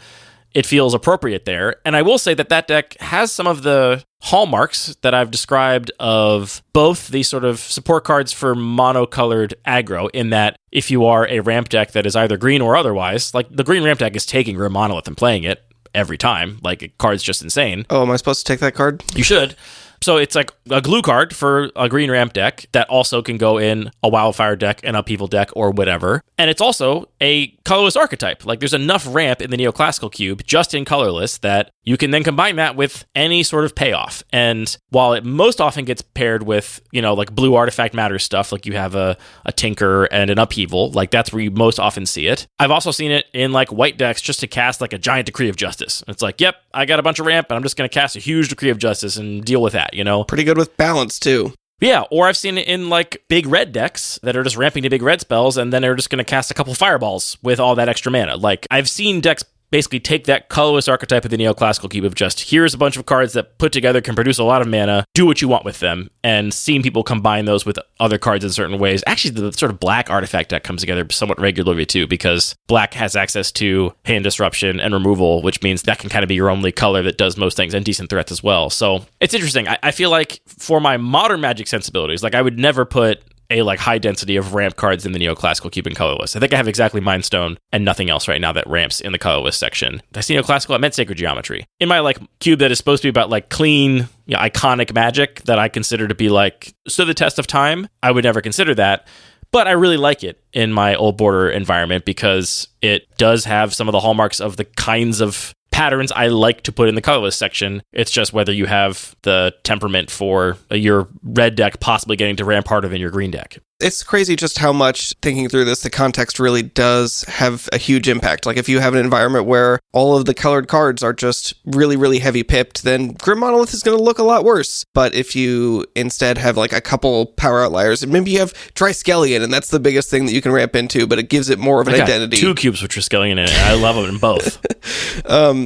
it feels appropriate there. And I will say that deck has some of the hallmarks that I've described of both the sort of support cards for monocolored aggro, in that if you are a ramp deck that is either green or otherwise, like the green ramp deck is taking Grim Monolith and playing it every time, like a card's just insane. Oh, am I supposed to take that card? You should. So it's like a glue card for a green ramp deck that also can go in a wildfire deck, an upheaval deck, or whatever. And it's also a colorless archetype. Like there's enough ramp in the Neoclassical Cube, just in colorless, that you can then combine that with any sort of payoff. And while it most often gets paired with, like blue artifact matters stuff, like you have a Tinker and an upheaval, like that's where you most often see it. I've also seen it in like white decks just to cast like a giant Decree of Justice. It's like, yep, I got a bunch of ramp and I'm just going to cast a huge Decree of Justice and deal with that. Pretty good with balance, too. Yeah, or I've seen it in, like, big red decks that are just ramping to big red spells, and then they're just going to cast a couple fireballs with all that extra mana. Like, I've seen decks basically take that colorless archetype of the Neoclassical Cube of just, here's a bunch of cards that put together can produce a lot of mana, do what you want with them, and seeing people combine those with other cards in certain ways. Actually, the sort of black artifact deck comes together somewhat regularly too, because black has access to hand disruption and removal, which means that can kind of be your only color that does most things, and decent threats as well. So it's interesting. I feel like for my modern Magic sensibilities, like I would never put a like high density of ramp cards in the Neoclassical Cube and colorless. I think I have exactly Mind Stone and nothing else right now that ramps in the colorless section. I see Neoclassical, I meant Sacred Geometry. In my like cube that is supposed to be about like clean, iconic Magic that I consider to be like stood the test of time, I would never consider that. But I really like it in my old border environment because it does have some of the hallmarks of the kinds of patterns I like to put in the colorless section. It's just whether you have the temperament for your red deck possibly getting to ramp harder than your green deck. It's crazy just how much, thinking through this, the context really does have a huge impact. Like if you have an environment where all of the colored cards are just really, really heavy pipped, then Grim Monolith is going to look a lot worse. But if you instead have like a couple power outliers, and maybe you have Triskelion, and that's the biggest thing that you can ramp into, but it gives it more of an identity. 2 cubes with Triskelion in it, and I love them in both.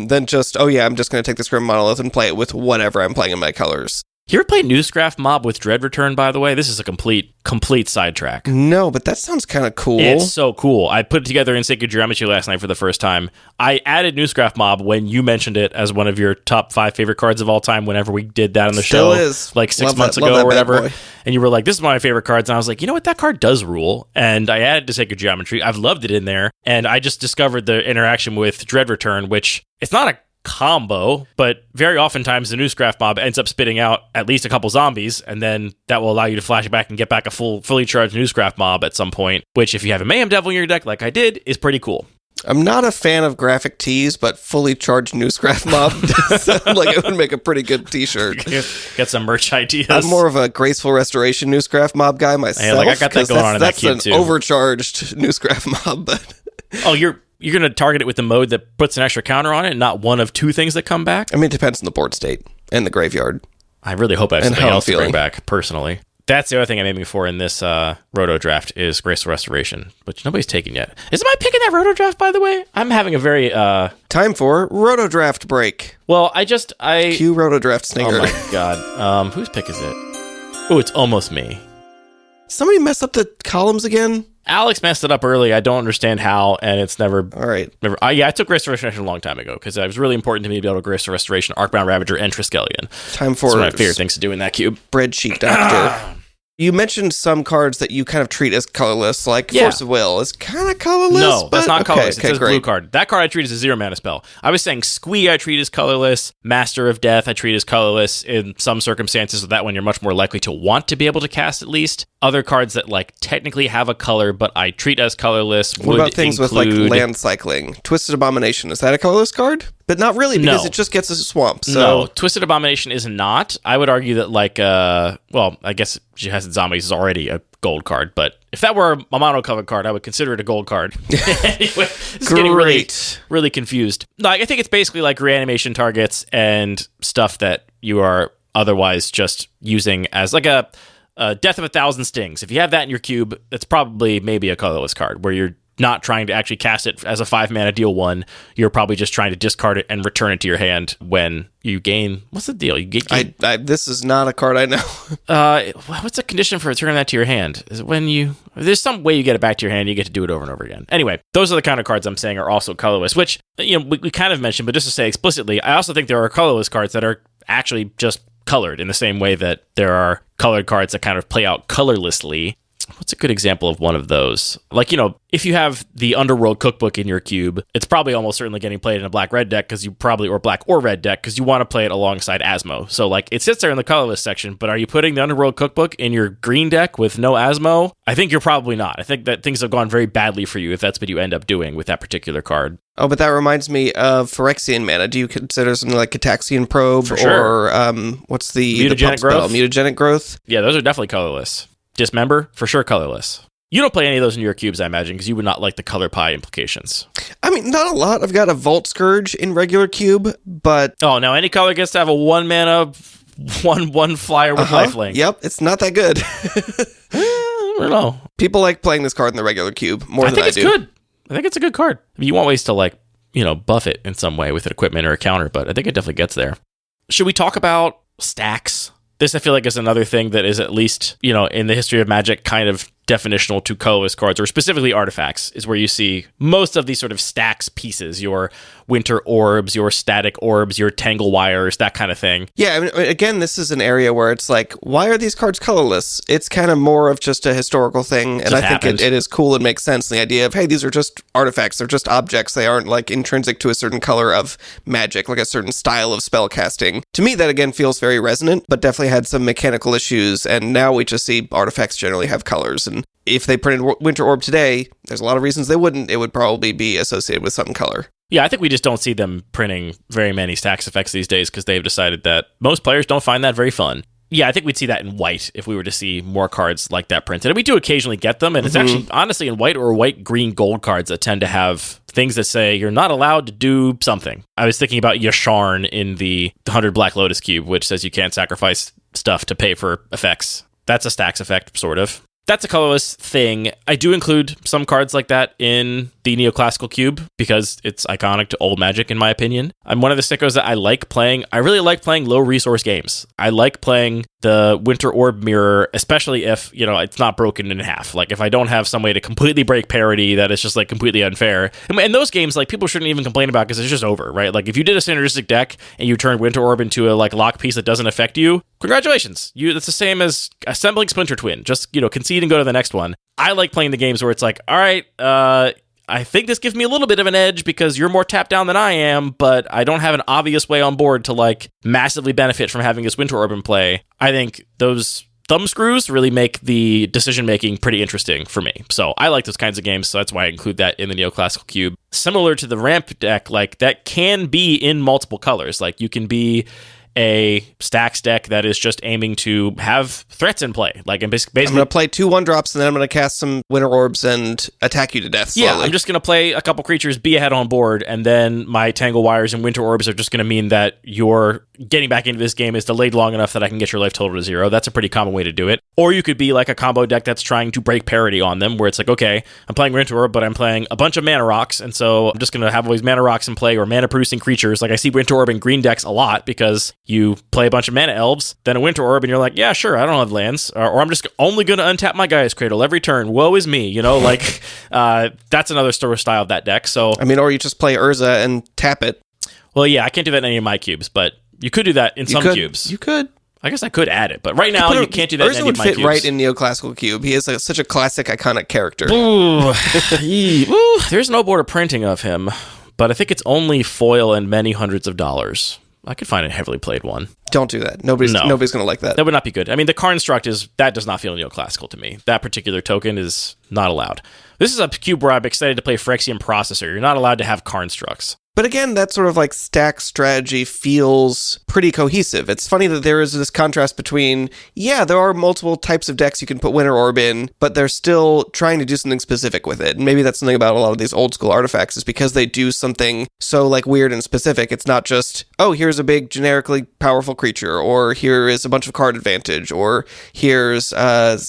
Then just, I'm just going to take this Grim Monolith and play it with whatever I'm playing in my colors. You ever play Noosegraf Mob with Dread Return, by the way? This is a complete sidetrack. No, but that sounds kind of cool. It's so cool. I put it together in Sacred Geometry last night for the first time. I added Noosegraf Mob when you mentioned it as one of your top 5 favorite cards of all time whenever we did that on the show. Is. Like 6 months ago or whatever. And you were like, this is one of my favorite cards. And I was like, you know what? That card does rule. And I added to Sacred Geometry. I've loved it in there. And I just discovered the interaction with Dread Return, which it's not a combo, but very oftentimes the Noosegraf Mob ends up spitting out at least a couple zombies, and then that will allow you to flash back and get back a fully charged Noosegraf Mob at some point, which if you have a Mayhem Devil in your deck like I did, is pretty cool. I'm not a fan of graphic tees, but fully charged Noosegraf Mob does sound like it would make a pretty good t-shirt. Get some merch ideas. I'm more of a graceful restoration Noosegraf Mob guy myself. Hey, like I got that going on in that cube too. That's an overcharged Noosegraf Mob, but... Oh, you're going to target it with the mode that puts an extra counter on it and not one of 2 things that come back? I mean, it depends on the board state and the graveyard. I really hope I have something else to bring back, personally. That's the other thing I'm aiming for in this Roto Draft is Graceful Restoration, which nobody's taken yet. Isn't I picking that Roto Draft, by the way? I'm having a very... Time for Roto Draft break. Well, Cue Roto Draft Sninger. Oh my god. Whose pick is it? Oh, it's almost me. Somebody mess up the columns again? Alex messed it up early. I don't understand how, and it's never... All right. I took Graceful Restoration a long time ago, because it was really important to me to be able to Graceful Restoration, Arcbound Ravager, and Triskelion. Time for... It's one of my favorite things to do in that cube. Spreadsheet Doctor. You mentioned some cards that you kind of treat as colorless, like Yeah. Force of Will is kind of colorless. No, that's not colorless. Okay, It says great. blue card. That card I treat as a 0-mana spell. I was saying Squee I treat as colorless. Master of Death I treat as colorless. In some circumstances, with that one, you're much more likely to want to be able to cast at least. Other cards that like technically have a color, but I treat as colorless. What about things with like land cycling? Twisted Abomination, is that a colorless card? But not really, because No. it just gets a swamp. So. No, Twisted Abomination is not. I would argue that like, well, I guess she has Zombies is already a gold card, but if that were a monocolor card, I would consider it a gold card. Anyway, it's getting really, really confused. No, I think it's basically like reanimation targets and stuff that you are otherwise just using as like a Death of 1,000 Stings. If you have that in your cube, it's probably maybe a colorless card where you're not trying to actually cast it as a 5-mana deal 1. You're probably just trying to discard it and return it to your hand when you gain. What's the deal? You get. This is not a card I know. What's the condition for returning that to your hand? Is it when you? There's some way you get it back to your hand. You get to do it over and over again. Anyway, those are the kind of cards I'm saying are also colorless, which we kind of mentioned, but just to say explicitly, I also think there are colorless cards that are actually just colored in the same way that there are colored cards that kind of play out colorlessly. What's a good example of one of those? Like, if you have the Underworld Cookbook in your cube, it's probably almost certainly getting played in a black-red deck or black or red deck because you want to play it alongside Asmo. So, like, it sits there in the colorless section, but are you putting the Underworld Cookbook in your green deck with no Asmo? I think you're probably not. I think that things have gone very badly for you if that's what you end up doing with that particular card. Oh, but that reminds me of Phyrexian mana. Do you consider something like Cataxian Probe For sure. or what's the Mutagenic Growth? Mutagenic Growth? Yeah, those are definitely colorless. Dismember, for sure colorless. You don't play any of those in your cubes, I imagine, because you would not like the color pie implications. I mean, not a lot. I've got a Vault Scourge in regular cube, but... Oh, now any color gets to have a 1-mana, 1/1 flyer with lifelink. Yep, it's not that good. I don't know. People like playing this card in the regular cube more than I do. I think it's good. I think it's a good card. I mean, you want ways to, like, buff it in some way with an equipment or a counter, but I think it definitely gets there. Should we talk about Stax? This, I feel like, is another thing that is at least, in the history of Magic, kind of definitional to colorless cards, or specifically artifacts, is where you see most of these sort of Stax pieces, your winter orbs, your static orbs, your tangle wires, that kind of thing. Yeah, I mean, again, this is an area where it's like, why are these cards colorless? It's kind of more of just a historical thing, and I think it is cool and makes sense. The idea of, hey, these are just artifacts, they're just objects, they aren't like intrinsic to a certain color of magic, like a certain style of spell casting. To me, that again feels very resonant, but definitely had some mechanical issues, and now we just see artifacts generally have colors, and if they printed Winter Orb today, there's a lot of reasons they wouldn't. It would probably be associated with some color. Yeah, I think we just don't see them printing very many Stax effects these days because they've decided that most players don't find that very fun. Yeah, I think we'd see that in white if we were to see more cards like that printed. And we do occasionally get them, and it's actually, honestly, in white or white, green, gold cards that tend to have things that say you're not allowed to do something. I was thinking about Yasharn in the 100 Black Lotus Cube, which says you can't sacrifice stuff to pay for effects. That's a Stax effect, sort of. That's a colorless thing. I do include some cards like that in the Neoclassical Cube because it's iconic to old Magic, in my opinion. I'm one of the sickos that I like playing. I really like playing low-resource games. I like playing the Winter Orb Mirror, especially if, it's not broken in half. Like, if I don't have some way to completely break parity that is just, like, completely unfair. And those games, like, people shouldn't even complain about because it's just over, right? Like, if you did a synergistic deck and you turned Winter Orb into a, like, lock piece that doesn't affect you, congratulations. It's the same as assembling Splinter Twin. Just, concede and go to the next one. I like playing the games where it's like, all right, I think this gives me a little bit of an edge because you're more tapped down than I am, but I don't have an obvious way on board to, like, massively benefit from having this Winter Orb in play. I think those thumb screws really make the decision-making pretty interesting for me. So I like those kinds of games, so that's why I include that in the Neoclassical Cube. Similar to the ramp deck, like, that can be in multiple colors. Like, you can be a Stax deck that is just aiming to have threats in play. Like, basically, I'm going to play 2 1-drops, and then I'm going to cast some Winter Orbs and attack you to death slowly. Yeah, I'm just going to play a couple creatures, be ahead on board, and then my Tangle Wires and Winter Orbs are just going to mean that your getting back into this game is delayed long enough that I can get your life total to 0. That's a pretty common way to do it. Or you could be like a combo deck that's trying to break parity on them, where it's like, okay, I'm playing Winter Orb, but I'm playing a bunch of Mana Rocks, and so I'm just going to have all these Mana Rocks in play, or mana-producing creatures. Like, I see Winter Orb in green decks a lot, because you play a bunch of Mana Elves, then a Winter Orb, and you're like, yeah, sure, I don't have lands, or I'm just only going to untap my Gaia's Cradle every turn. Woe is me, like, that's another sort of style of that deck. So, I mean, or you just play Urza and tap it. Well, yeah, I can't do that in any of my cubes, but you could do that in some cubes. You could. I guess I could add it, but right now you can't do that. Urza would fit right in Neoclassical Cube. He is such a classic, iconic character. Ooh. Ooh. There's no border printing of him, but I think it's only foil and many hundreds of dollars. I could find a heavily played one. Don't do that. Nobody's going to like that. That would not be good. I mean, the Construct that does not feel neoclassical to me. That particular token is not allowed. This is a cube where I'm excited to play Phyrexian Processor. You're not allowed to have Constructs. But again, that sort of like stack strategy feels pretty cohesive. It's funny that there is this contrast between, there are multiple types of decks you can put Winter Orb in, but they're still trying to do something specific with it. And maybe that's something about a lot of these old school artifacts is because they do something so like weird and specific. It's not just, here's a big generically powerful creature, or here is a bunch of card advantage, or here's a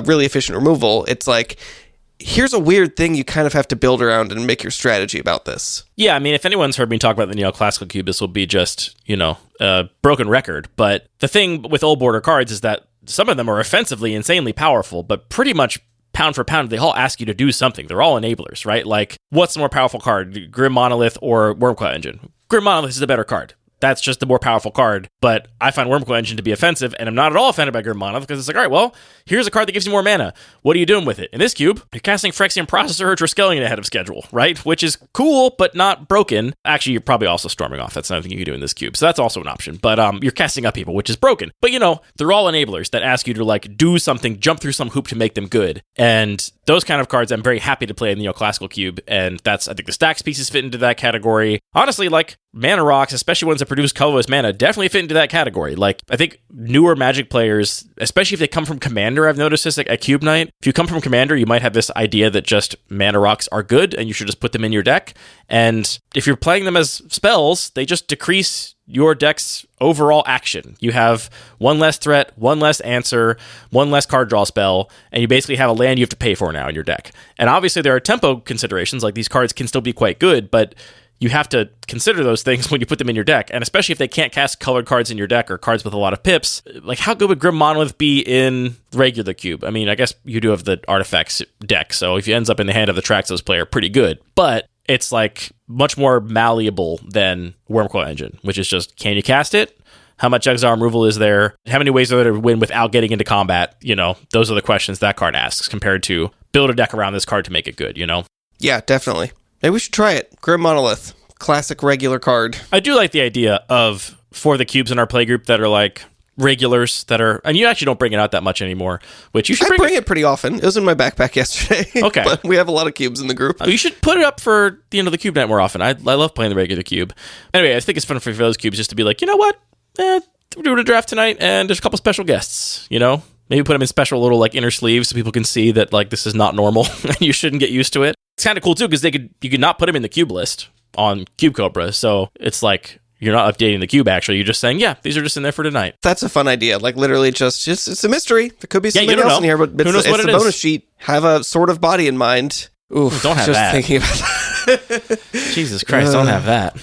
really efficient removal. It's like, here's a weird thing you kind of have to build around and make your strategy about this. Yeah, I mean, if anyone's heard me talk about the Neoclassical Cube, this will be just, a broken record. But the thing with old border cards is that some of them are offensively insanely powerful, but pretty much pound for pound, they all ask you to do something. They're all enablers, right? Like, what's the more powerful card, Grim Monolith or Wormcoil Engine? Grim Monolith is the better card. That's just the more powerful card, but I find Wormcoil Engine to be offensive, and I'm not at all offended by Grim Monolith, because it's like, all right, well, here's a card that gives you more mana. What are you doing with it? In this cube, you're casting Phyrexian Processor or Triskelion ahead of schedule, right? Which is cool, but not broken. Actually, you're probably also Storming Off. That's another thing you can do in this cube, so that's also an option. But you're casting up people, which is broken. But, they're all enablers that ask you to, like, do something, jump through some hoop to make them good. And those kind of cards I'm very happy to play in the Neoclassical Cube, and I think the Stax pieces fit into that category. Honestly, like, Mana Rocks, especially ones that produce colorless mana, definitely fit into that category. Like, I think newer Magic players, especially if they come from Commander, I've noticed this at Cube Night. If you come from Commander, you might have this idea that just Mana Rocks are good and you should just put them in your deck. And if you're playing them as spells, they just decrease your deck's overall action. You have one less threat, one less answer, one less card draw spell, and you basically have a land you have to pay for now in your deck. And obviously there are tempo considerations, like these cards can still be quite good, but you have to consider those things when you put them in your deck. And especially if they can't cast colored cards in your deck or cards with a lot of pips, like how good would Grim Monolith be in regular cube? I mean, I guess you do have the Arifacts deck, so if you ends up in the hand of the Traxos player, pretty good. But it's like much more malleable than Wormcoil Engine, which is just, can you cast it? How much exile removal is there? How many ways are there to win without getting into combat? Those are the questions that card asks compared to build a deck around this card to make it good, Yeah, definitely. Maybe we should try it. Grim Monolith. Classic regular card. I do like the idea of, for the cubes in our playgroup that are like regulars that are, and you actually don't bring it out that much anymore, which you should bring it pretty often. It was in my backpack yesterday. Okay. But we have a lot of cubes in the group. You should put it up for the Cube Night more often. I love playing the regular cube. Anyway, I think it's fun for those cubes just to be like, you know what? We're doing a draft tonight and there's a couple special guests, Maybe put them in special little like inner sleeves so people can see that like this is not normal and you shouldn't get used to it. It's kind of cool too because you could not put them in the cube list on Cube Cobra, so it's like you're not updating the cube. Actually, you're just saying, yeah, these are just in there for tonight. That's a fun idea. Like literally, just it's a mystery. There could be something else in here, but it's the bonus sheet. Have a sort of body in mind. Oof, don't have just that. Thinking about that. Jesus Christ, don't have that.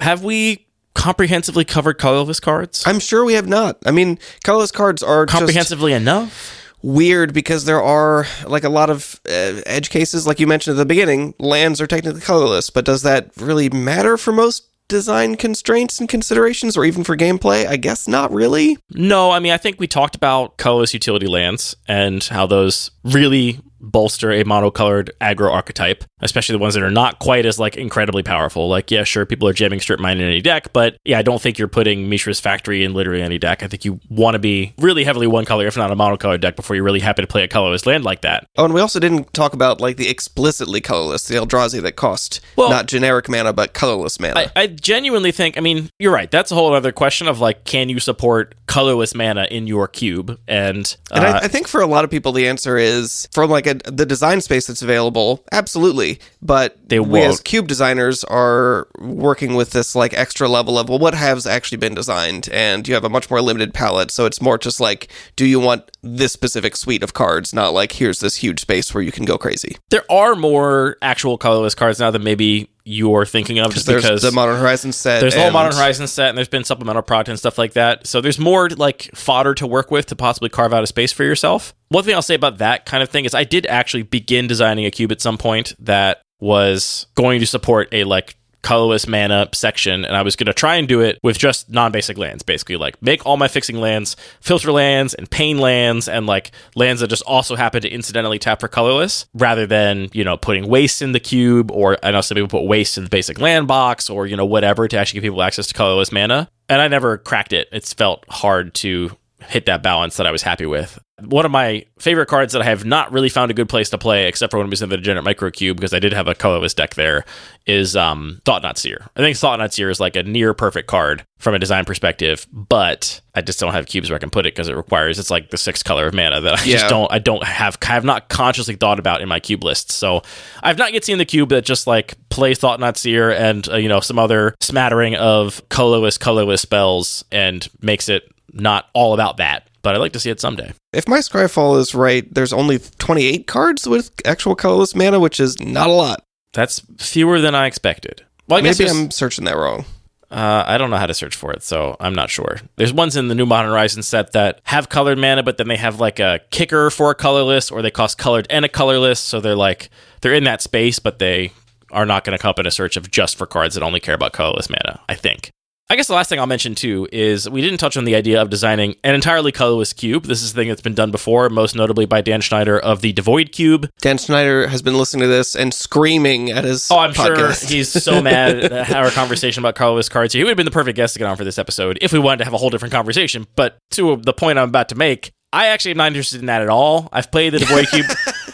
Have we comprehensively covered colorless cards? I'm sure we have not. I mean, colorless cards are comprehensively enough. Weird because there are like a lot of edge cases, like you mentioned at the beginning. Lands are technically colorless, but does that really matter for most design constraints and considerations, or even for gameplay? I guess not really. No, I mean, I think we talked about colorless utility lands and how those really bolster a monocolored aggro archetype, especially the ones that are not quite as like incredibly powerful. Like, yeah, sure, people are jamming Strip Mine in any deck, but yeah, I don't think you're putting Mishra's Factory in literally any deck. I think you want to be really heavily one color, if not a monocolored deck, before you're really happy to play a colorless land like that. Oh, and we also didn't talk about like the explicitly colorless, the Eldrazi that cost not generic mana, but colorless mana. I genuinely think, I mean, you're right. That's a whole other question of like, can you support colorless mana in your cube? And I think for a lot of people, the answer is from like the design space that's available, absolutely. But we as cube designers are working with this like extra level of, well, what has actually been designed? And you have a much more limited palette. So it's more just like, do you want this specific suite of cards? Not like, here's this huge space where you can go crazy. There are more actual colorless cards now than maybe you're thinking of, just there's because the Modern Horizons set. There's the whole Modern Horizons set, and there's been supplemental product and stuff like that. So there's more like fodder to work with to possibly carve out a space for yourself. One thing I'll say about that kind of thing is I did actually begin designing a cube at some point that was going to support a like colorless mana section, and I was going to try and do it with just non-basic lands, basically, like make all my fixing lands filter lands and pain lands and like lands that just also happen to incidentally tap for colorless, rather than, you know, putting waste in the cube, or I know some people put waste in the basic land box, or, you know, whatever, to actually give people access to colorless mana. And I never cracked it. It's felt hard to hit that balance that I was happy with. One of my favorite cards that I have not really found a good place to play, except for when it was in the Degenerate Microcube, because I did have a colorless deck there, is Thought-Knot Seer. I think Thought-Knot Seer is like a near perfect card from a design perspective, but I just don't have cubes where I can put it because it requires, it's like the 6th color of mana that I have not consciously thought about in my cube list. So I've not yet seen the cube that just like plays Thought-Knot Seer and you know, some other smattering of colorless spells and makes it not all about that. But I'd like to see it someday. If my Scryfall is right, there's only 28 cards with actual colorless mana, which is not a lot. That's fewer than I expected. Well, I Maybe I'm searching that wrong. I don't know how to search for it, so I'm not sure. There's ones in the New Modern Horizons set that have colored mana, but then they have like a kicker for a colorless, or they cost colored and a colorless, so they're in that space, but they are not going to come up in a search of just for cards that only care about colorless mana, I think. I guess the last thing I'll mention, too, is we didn't touch on the idea of designing an entirely colorless cube. This is a thing that's been done before, most notably by Dan Schneider of the Devoid Cube. Dan Schneider has been listening to this and screaming at his I'm podcast. sure he's so mad at our conversation about colorless cards. He would have been the perfect guest to get on for this episode if we wanted to have a whole different conversation. But to the point I'm about to make, I actually am not interested in that at all. I've played the Devoid Cube.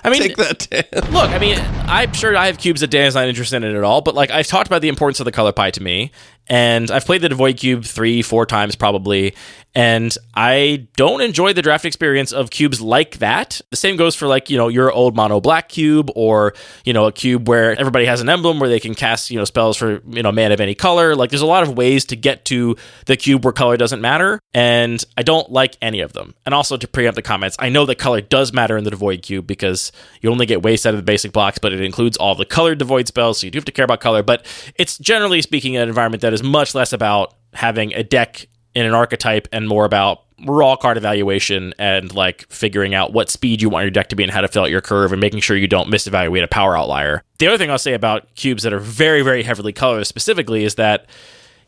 I mean, take that, Dan. Look, I mean, I'm sure I have cubes that Dan is not interested in at all, but like I've talked about the importance of the color pie to me, and I've played the Devoid Cube 3-4 times probably, and I don't enjoy the draft experience of cubes like that. The same goes for like, you know, your old mono black cube, or, you know, a cube where everybody has an emblem where they can cast, you know, spells for, you know, mana of any color. Like there's a lot of ways to get to the cube where color doesn't matter, and I don't like any of them. And also to preempt the comments, I know that color does matter in the Devoid Cube because you only get waste out of the basic blocks, but it includes all the colored Devoid spells, so you do have to care about color. But it's generally speaking an environment that is much less about having a deck in an archetype and more about raw card evaluation and like figuring out what speed you want your deck to be and how to fill out your curve and making sure you don't misevaluate a power outlier. The other thing I'll say about cubes that are very, very heavily colorless specifically is that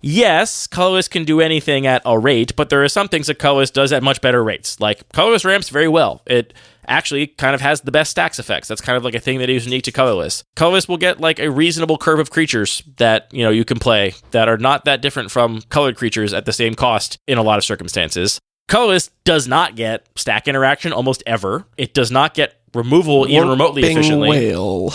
yes, colorless can do anything at a rate, but there are some things that colorless does at much better rates. Like colorless ramps very well. It actually kind of has the best Stax effects. That's kind of like a thing that is unique to colorless. Colorless will get like a reasonable curve of creatures that, you know, you can play that are not that different from colored creatures at the same cost in a lot of circumstances. Colorless does not get stack interaction almost ever. It does not get removal even remotely efficiently. Whale.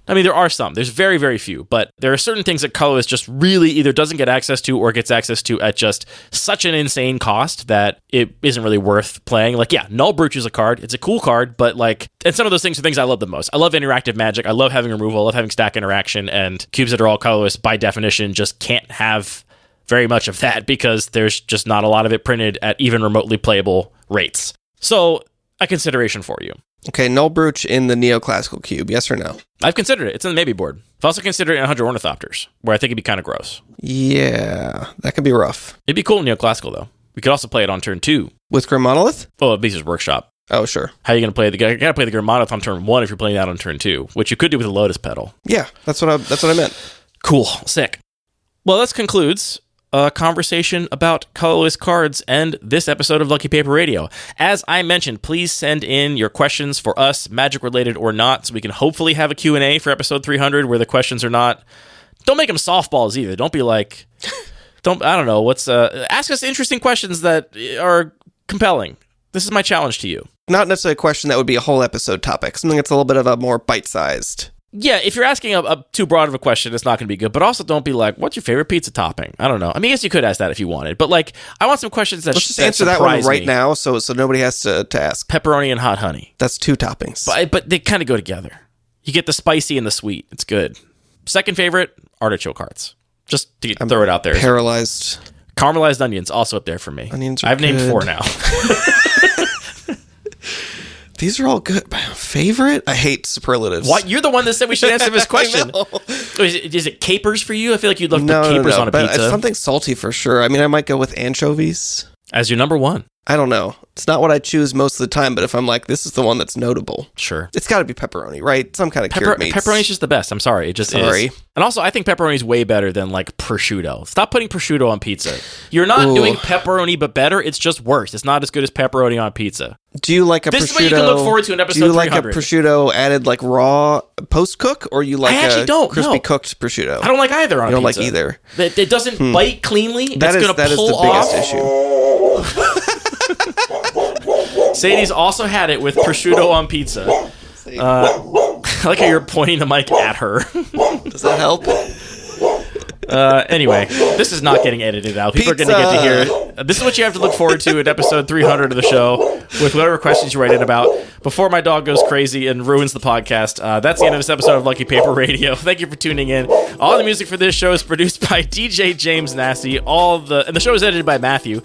I mean, there are some. There's very, very few. But there are certain things that colorless just really either doesn't get access to or gets access to at just such an insane cost that it isn't really worth playing. Like, yeah, Null Brooch is a card. It's a cool card, but like, and some of those things are things I love the most. I love interactive magic. I love having removal. I love having stack interaction. And cubes that are all colorless, by definition, just can't have very much of that because there's just not a lot of it printed at even remotely playable rates. So, a consideration for you. Okay, Null Brooch in the Neoclassical Cube, yes or no? I've considered it. It's in the maybe board. I've also considered it in 100 Ornithopters, where I think it'd be kind of gross. Yeah, that could be rough. It'd be cool in Neoclassical, though. We could also play it on turn 2. With Grim Monolith? Oh, Beast's Workshop. Oh, sure. How are you going to play you got to play the Grim Monolith on turn 1 if you're playing that on turn 2, which you could do with a Lotus Petal. Yeah, that's what I meant. Cool. Sick. Well, this concludes a conversation about colorless cards and this episode of Lucky Paper Radio. As I mentioned, please send in your questions for us, magic related or not, so we can hopefully have a Q&A for episode 300 where the questions are not... Don't make them softballs either. Don't be like... I don't know, ask us interesting questions that are compelling. This is my challenge to you. Not necessarily a question that would be a whole episode topic. Something that's a little bit of a more bite-sized... Yeah, if you're asking a too broad of a question, it's not going to be good. But also don't be like, what's your favorite pizza topping? I don't know. I mean, I guess you could ask that if you wanted. But like, I want some questions that Let's just answer that one right now so nobody has to ask. Pepperoni and hot honey. That's 2 toppings. But they kind of go together. You get the spicy and the sweet. It's good. Second favorite, artichoke hearts. Just to throw it out there. Paralyzed. Caramelized onions, also up there for me. Onions are I've named good. 4 now. These are all good. Favorite? I hate superlatives. What? You're the one that said we should answer this question. Is it capers for you? I feel like you'd love to put capers on a but pizza. Something salty for sure. I mean, I might go with anchovies. As your number one. I don't know. It's not what I choose most of the time, but if I'm like, this is the one that's notable. Sure. It's got to be pepperoni, right? Some kind of cured meats. Pepperoni's just the best. I'm sorry. It just is. And also, I think pepperoni's way better than like prosciutto. Stop putting prosciutto on pizza. You're not doing pepperoni, but better. It's just worse. It's not as good as pepperoni on pizza. Do you like a prosciutto? This is what you can look forward to in episode 300. Do you like a prosciutto added like raw post-cook, or you like crispy cooked prosciutto? I don't like either on pizza. You don't pizza. like either. It doesn't bite cleanly. That is the biggest issue. Sadie's also had it with prosciutto on pizza. I like how you're pointing the mic at her. Does that help? Anyway, this is not getting edited out. People are going to get to hear. This is what you have to look forward to in episode 300 of the show, with whatever questions you write in about. Before my dog goes crazy and ruins the podcast, that's the end of this episode of Lucky Paper Radio. Thank you for tuning in. All the music for this show is produced by DJ James Nasty. And the show is edited by Matthew.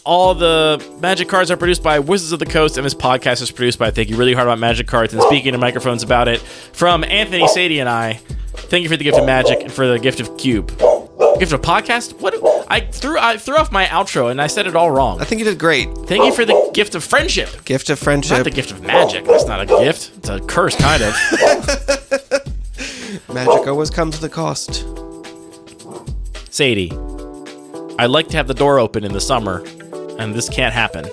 All the Magic cards are produced by Wizards of the Coast, and this podcast is produced by Thinking Really Hard About Magic Cards and Speaking to Microphones About It from Anthony, Sadie, and I. Thank you for the gift of magic and for the gift of Cube. The gift of podcast? What? I threw off my outro and I said it all wrong. I think you did great. Thank you for the gift of friendship. Gift of friendship. Not the gift of magic. That's not a gift. It's a curse, kind of. Magic always comes at a cost. Sadie, I'd like to have the door open in the summer, and this can't happen.